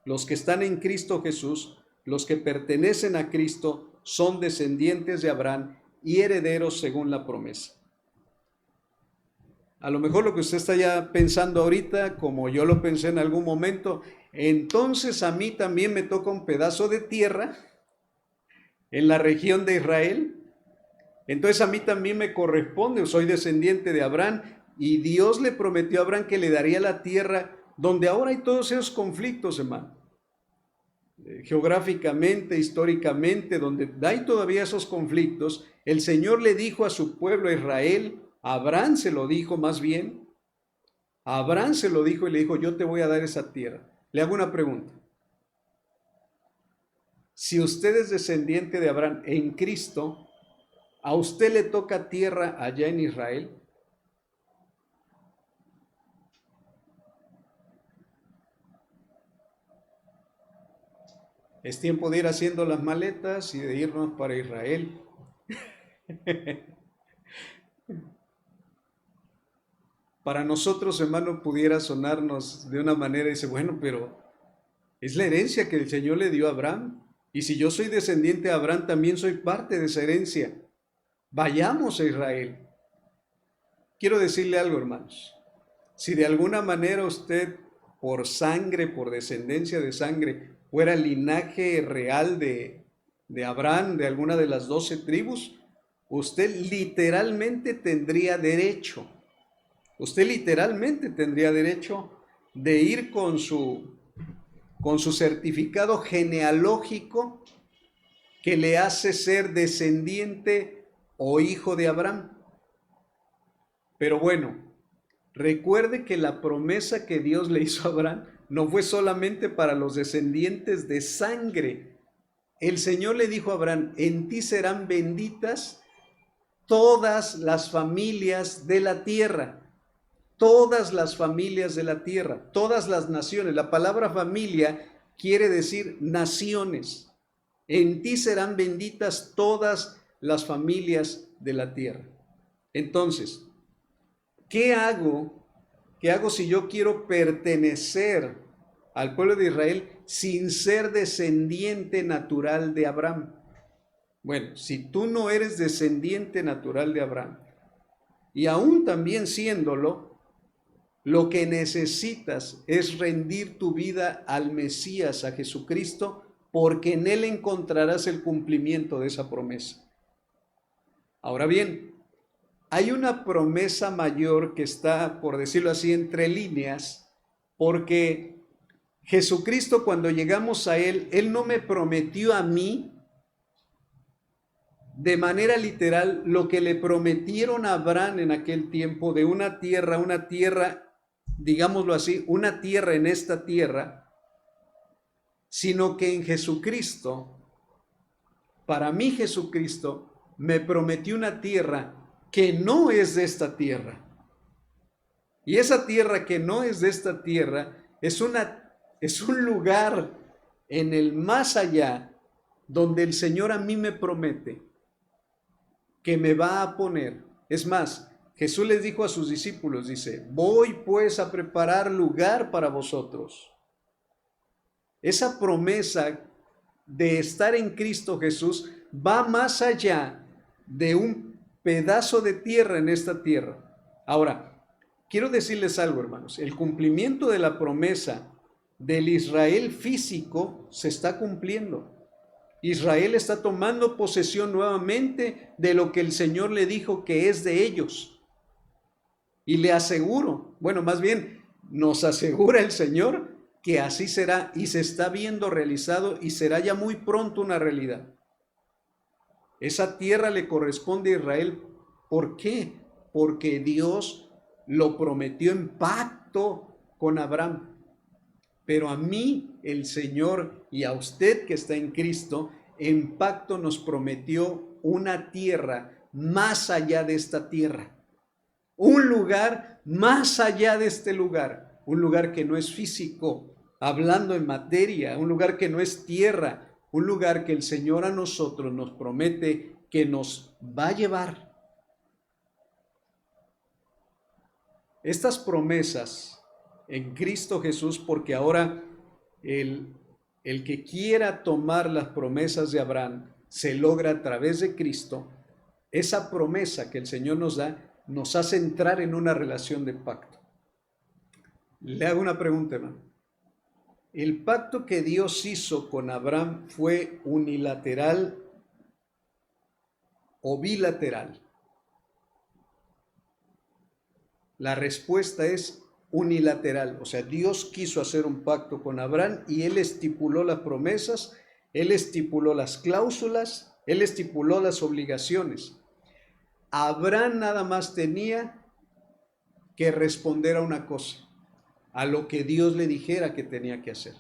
A: Los que están en Cristo Jesús, los que pertenecen a Cristo, son descendientes de Abraham y herederos según la promesa. A lo mejor lo que usted está ya pensando ahorita, como yo lo pensé en algún momento, entonces a mí también me toca un pedazo de tierra en la región de Israel. Entonces a mí también me corresponde, soy descendiente de Abraham y Dios le prometió a Abraham que le daría la tierra donde ahora hay todos esos conflictos, hermano. Geográficamente, históricamente, donde hay todavía esos conflictos, el Señor le dijo a su pueblo Israel, a Abraham se lo dijo más bien, a Abraham se lo dijo y le dijo, yo te voy a dar esa tierra. Le hago una pregunta. Si usted es descendiente de Abraham en Cristo, ¿a usted le toca tierra allá en Israel? Es tiempo de ir haciendo las maletas y de irnos para Israel. Para nosotros, hermano, pudiera sonarnos de una manera y dice, bueno, pero es la herencia que el Señor le dio a Abraham. Y si yo soy descendiente de Abraham, también soy parte de esa herencia. Vayamos a Israel. Quiero decirle algo, hermanos. Si de alguna manera usted, por sangre, por descendencia de sangre, fuera linaje real de Abraham, de alguna de las 12 tribus, usted literalmente tendría derecho. Usted literalmente tendría derecho de ir con su certificado genealógico que le hace ser descendiente o hijo de Abraham. Pero bueno, recuerde que la promesa que Dios le hizo a Abraham no fue solamente para los descendientes de sangre. El Señor le dijo a Abraham, en ti serán benditas todas las familias de la tierra. Todas las familias de la tierra, todas las naciones. La palabra familia quiere decir naciones. En ti serán benditas todas las familias de la tierra. Entonces, ¿qué hago? ¿Qué hago si yo quiero pertenecer al pueblo de Israel sin ser descendiente natural de Abraham? Bueno, si tú no eres descendiente natural de Abraham, y aún también siéndolo, lo que necesitas es rendir tu vida al Mesías, a Jesucristo, porque en Él encontrarás el cumplimiento de esa promesa. Ahora bien, hay una promesa mayor que está, por decirlo así, entre líneas, porque Jesucristo, cuando llegamos a Él, Él no me prometió a mí de manera literal lo que le prometieron a Abraham en aquel tiempo de una tierra, digámoslo así, una tierra en esta tierra, sino que en Jesucristo, para mí Jesucristo, me prometió una tierra que no es de esta tierra. Y esa tierra que no es de esta tierra es un lugar en el más allá donde el Señor a mí me promete que me va a poner. Es más, Jesús les dijo a sus discípulos, dice, voy pues a preparar lugar para vosotros. Esa promesa de estar en Cristo Jesús va más allá de un pedazo de tierra en esta tierra. Ahora, quiero decirles algo, hermanos. El cumplimiento de la promesa del Israel físico se está cumpliendo. Israel está tomando posesión nuevamente de lo que el Señor le dijo que es de ellos. Y le aseguro, bueno, más bien nos asegura el Señor que así será y se está viendo realizado y será ya muy pronto una realidad. Esa tierra le corresponde a Israel. ¿Por qué? Porque Dios lo prometió en pacto con Abraham. Pero a mí, el Señor, y a usted que está en Cristo, en pacto nos prometió una tierra más allá de esta tierra. Un lugar más allá de este lugar. Un lugar que no es físico, hablando en materia, un lugar que no es tierra, un lugar que el Señor a nosotros nos promete que nos va a llevar. Estas promesas en Cristo Jesús, porque ahora el que quiera tomar las promesas de Abraham se logra a través de Cristo. Esa promesa que el Señor nos da nos hace entrar en una relación de pacto. Le hago una pregunta, hermano. ¿El pacto que Dios hizo con Abraham fue unilateral o bilateral? La respuesta es unilateral. O sea, Dios quiso hacer un pacto con Abraham y Él estipuló las promesas, Él estipuló las cláusulas, Él estipuló las obligaciones. Abraham nada más tenía que responder a una cosa, a lo que Dios le dijera que tenía que hacer.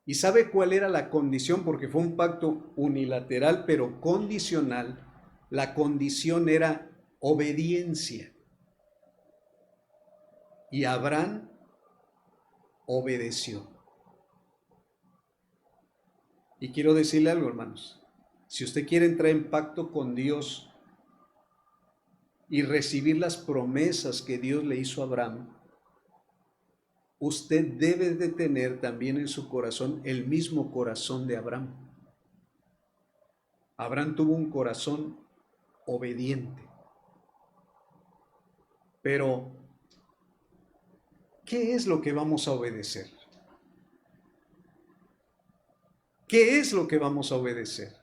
A: ¿Y sabe cuál era la condición? Porque fue un pacto unilateral, pero condicional. La condición era obediencia. Y Abraham obedeció. Y quiero decirle algo, hermanos. Si usted quiere entrar en pacto con Dios y recibir las promesas que Dios le hizo a Abraham, usted debe de tener también en su corazón el mismo corazón de Abraham. Abraham tuvo un corazón obediente. Pero, ¿qué es lo que vamos a obedecer? ¿Qué es lo que vamos a obedecer?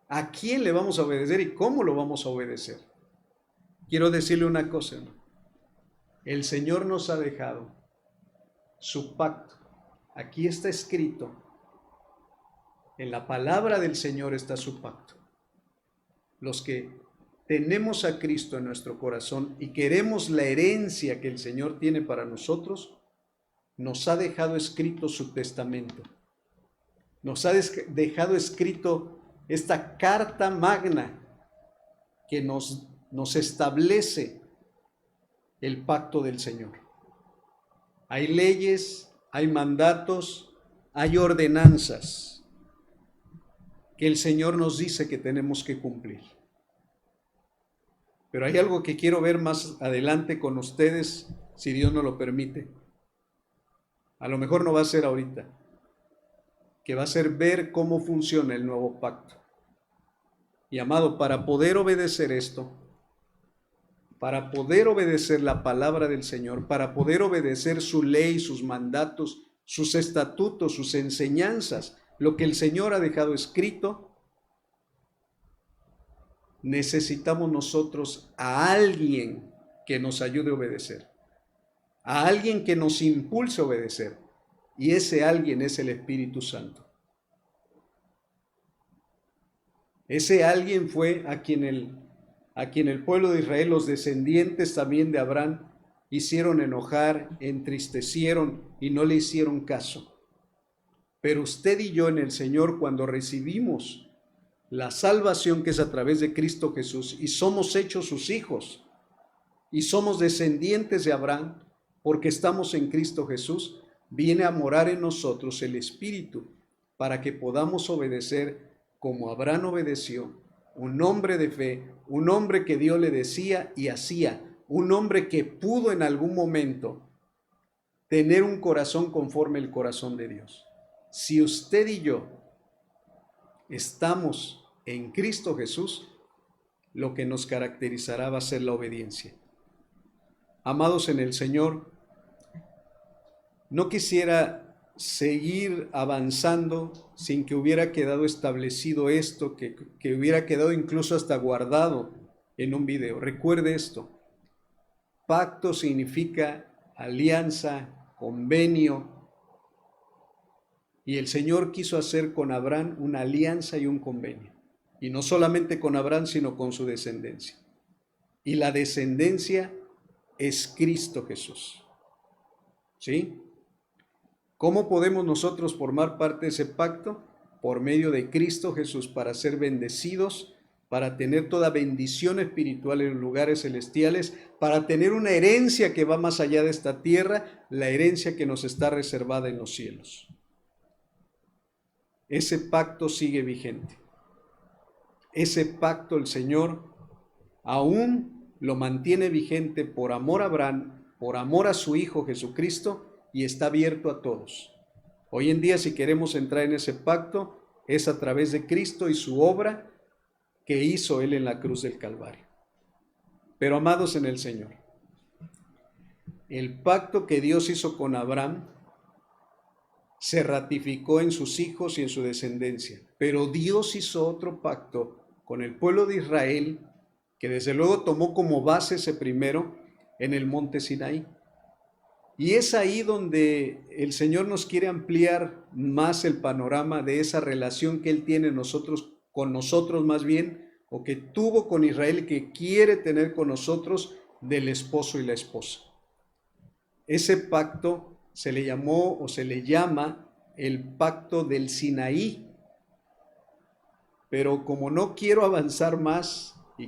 A: ¿A quién le vamos a obedecer y cómo lo vamos a obedecer? Quiero decirle una cosa, ¿no? El Señor nos ha dejado su pacto. Aquí está escrito, en la palabra del Señor está su pacto. Los que tenemos a Cristo en nuestro corazón y queremos la herencia que el Señor tiene para nosotros, nos ha dejado escrito su testamento. Nos ha dejado escrito esta carta magna que nos establece el pacto del Señor. Hay leyes, hay mandatos, hay ordenanzas que el Señor nos dice que tenemos que cumplir. Pero hay algo que quiero ver más adelante con ustedes, si Dios nos lo permite. A lo mejor no va a ser ahorita, que va a ser ver cómo funciona el nuevo pacto. Y amado, para poder obedecer esto, para poder obedecer la palabra del Señor, para poder obedecer su ley, sus mandatos, sus estatutos, sus enseñanzas, lo que el Señor ha dejado escrito, necesitamos nosotros a alguien que nos ayude a obedecer, a alguien que nos impulse a obedecer, y ese alguien es el Espíritu Santo. Ese alguien fue a quien el pueblo de Israel, los descendientes también de Abraham, hicieron enojar, entristecieron y no le hicieron caso. Pero usted y yo en el Señor, cuando recibimos la salvación que es a través de Cristo Jesús y somos hechos sus hijos y somos descendientes de Abraham porque estamos en Cristo Jesús, viene a morar en nosotros el Espíritu para que podamos obedecer como Abraham obedeció, un hombre de fe, un hombre que Dios le decía y hacía, un hombre que pudo en algún momento tener un corazón conforme al corazón de Dios. Si usted y yo estamos en Cristo Jesús, lo que nos caracterizará va a ser la obediencia. Amados en el Señor, no quisiera seguir avanzando sin que hubiera quedado establecido esto, que hubiera quedado incluso hasta guardado en un video. Recuerde esto: pacto significa alianza, convenio, y el Señor quiso hacer con Abraham una alianza y un convenio. Y no solamente con Abraham, sino con su descendencia. Y la descendencia es Cristo Jesús. ¿Sí? ¿Cómo podemos nosotros formar parte de ese pacto? Por medio de Cristo Jesús, para ser bendecidos, para tener toda bendición espiritual en los lugares celestiales, para tener una herencia que va más allá de esta tierra, la herencia que nos está reservada en los cielos. Ese pacto sigue vigente. Ese pacto el Señor aún lo mantiene vigente por amor a Abraham, por amor a su Hijo Jesucristo, y está abierto a todos. Hoy en día, si queremos entrar en ese pacto, es a través de Cristo y su obra que hizo Él en la cruz del Calvario. Pero amados en el Señor, el pacto que Dios hizo con Abraham se ratificó en sus hijos y en su descendencia. Pero Dios hizo otro pacto con el pueblo de Israel, que desde luego tomó como base ese primero en el monte Sinaí. Y es ahí donde el Señor nos quiere ampliar más el panorama de esa relación que Él tiene con nosotros más bien, o que tuvo con Israel y que quiere tener con nosotros, del esposo y la esposa. Ese pacto se le llamó o se le llama el pacto del Sinaí. Pero como no quiero avanzar más y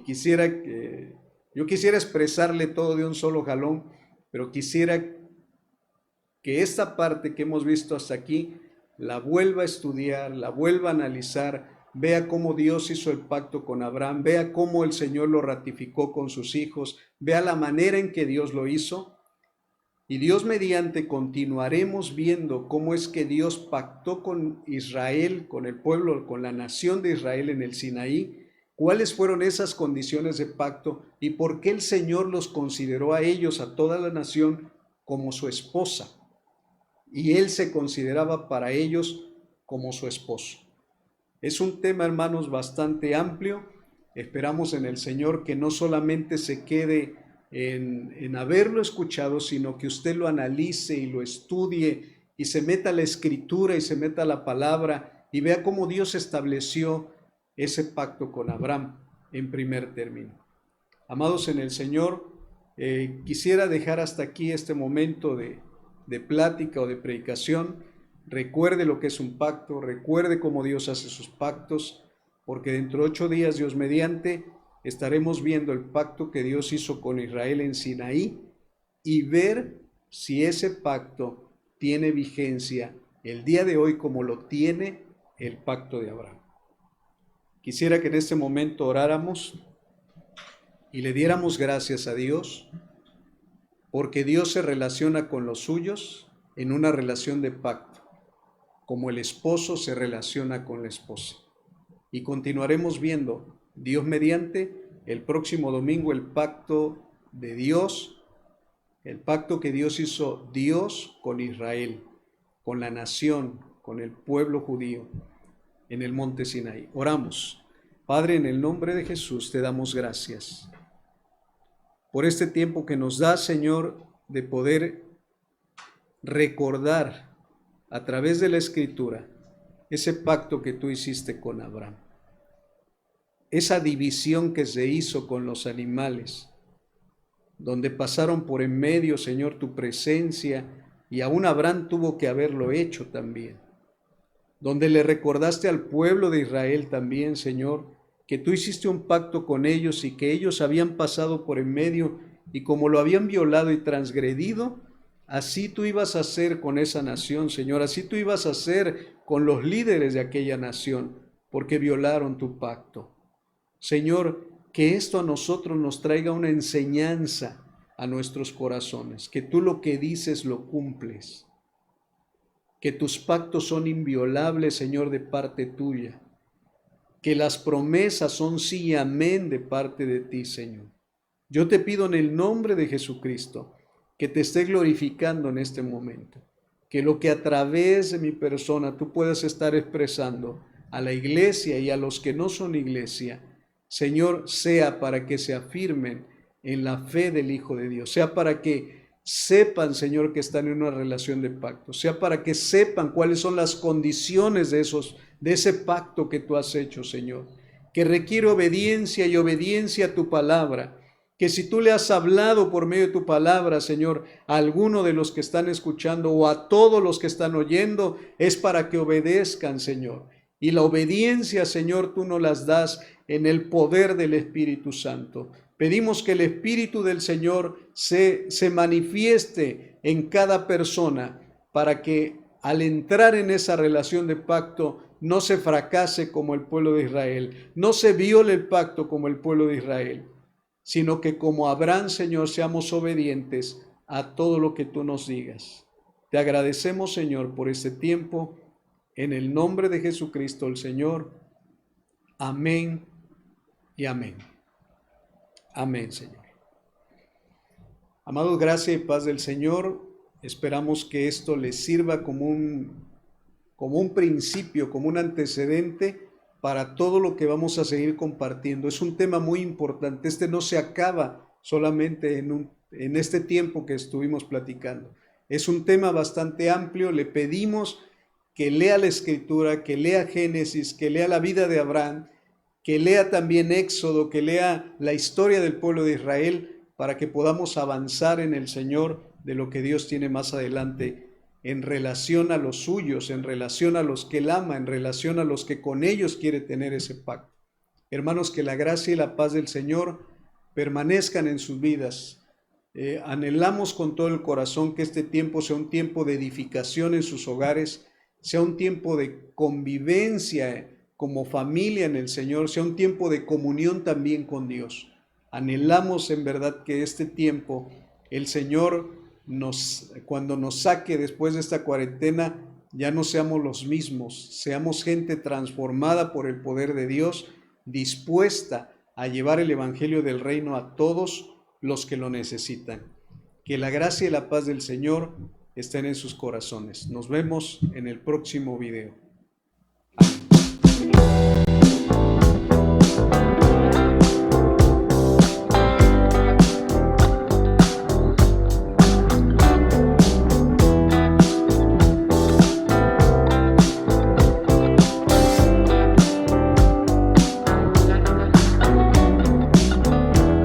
A: yo quisiera expresarle todo de un solo jalón, pero quisiera que esta parte que hemos visto hasta aquí la vuelva a estudiar, la vuelva a analizar, vea cómo Dios hizo el pacto con Abraham, vea cómo el Señor lo ratificó con sus hijos, vea la manera en que Dios lo hizo. Y Dios mediante continuaremos viendo cómo es que Dios pactó con Israel, con el pueblo, con la nación de Israel en el Sinaí, cuáles fueron esas condiciones de pacto y por qué el Señor los consideró a ellos, a toda la nación, como su esposa. Y Él se consideraba para ellos como su esposo. Es un tema, hermanos, bastante amplio. Esperamos en el Señor que no solamente se quede en haberlo escuchado, sino que usted lo analice y lo estudie y se meta a la escritura y se meta a la palabra y vea cómo Dios estableció ese pacto con Abraham en primer término. Amados en el Señor, quisiera dejar hasta aquí este momento de plática o de predicación. Recuerde lo que es un pacto, recuerde cómo Dios hace sus pactos, porque dentro de 8 días, Dios mediante, estaremos viendo el pacto que Dios hizo con Israel en Sinaí y ver si ese pacto tiene vigencia el día de hoy como lo tiene el pacto de Abraham. Quisiera que en este momento oráramos y le diéramos gracias a Dios, porque Dios se relaciona con los suyos en una relación de pacto, como el esposo se relaciona con la esposa. Y continuaremos viendo, Dios mediante, el próximo domingo el pacto de Dios, el pacto que Dios hizo Dios con Israel, con la nación, con el pueblo judío, en el monte Sinaí. Oramos. Padre, en el nombre de Jesús te damos gracias por este tiempo que nos da, Señor, de poder recordar a través de la Escritura ese pacto que tú hiciste con Abraham, esa división que se hizo con los animales, donde pasaron por en medio, Señor, tu presencia, y aún Abraham tuvo que haberlo hecho también, donde le recordaste al pueblo de Israel también, Señor, que tú hiciste un pacto con ellos y que ellos habían pasado por en medio, y como lo habían violado y transgredido, así tú ibas a hacer con esa nación, Señor, así tú ibas a hacer con los líderes de aquella nación, porque violaron tu pacto. Señor, que esto a nosotros nos traiga una enseñanza a nuestros corazones, que tú lo que dices lo cumples, que tus pactos son inviolables, Señor, de parte tuya, que las promesas son sí y amén de parte de ti, Señor. Yo te pido en el nombre de Jesucristo que te esté glorificando en este momento, que lo que a través de mi persona tú puedas estar expresando a la iglesia y a los que no son iglesia, Señor, sea para que se afirmen en la fe del Hijo de Dios, sea para que sepan, Señor, que están en una relación de pacto, sea para que sepan cuáles son las condiciones de ese pacto que tú has hecho, Señor, que requiere obediencia y obediencia a tu palabra, que si tú le has hablado por medio de tu palabra, Señor, a alguno de los que están escuchando o a todos los que están oyendo, es para que obedezcan, Señor. Y la obediencia, Señor, tú nos las das en el poder del Espíritu Santo. Pedimos que el Espíritu del Señor se manifieste en cada persona para que al entrar en esa relación de pacto no se fracase como el pueblo de Israel, no se viole el pacto como el pueblo de Israel, sino que como Abraham, Señor, seamos obedientes a todo lo que tú nos digas. Te agradecemos, Señor, por este tiempo, en el nombre de Jesucristo el Señor. Amén y amén. Amén, Señor. Amados, gracia y paz del Señor. Esperamos que esto les sirva como un principio, como un antecedente para todo lo que vamos a seguir compartiendo. Es un tema muy importante. Este no se acaba solamente en este tiempo que estuvimos platicando. Es un tema bastante amplio. Le pedimos que lea la Escritura, que lea Génesis, que lea la vida de Abraham, que lea también Éxodo, que lea la historia del pueblo de Israel, para que podamos avanzar en el Señor de lo que Dios tiene más adelante en relación a los suyos, en relación a los que Él ama, en relación a los que con ellos quiere tener ese pacto. Hermanos, que la gracia y la paz del Señor permanezcan en sus vidas. Anhelamos con todo el corazón que este tiempo sea un tiempo de edificación en sus hogares, sea un tiempo de convivencia como familia en el Señor, sea un tiempo de comunión también con Dios. Anhelamos en verdad que este tiempo el Señor cuando nos saque después de esta cuarentena, ya no seamos los mismos, seamos gente transformada por el poder de Dios, dispuesta a llevar el evangelio del reino a todos los que lo necesitan. Que la gracia y la paz del Señor estén en sus corazones. Nos vemos en el próximo video.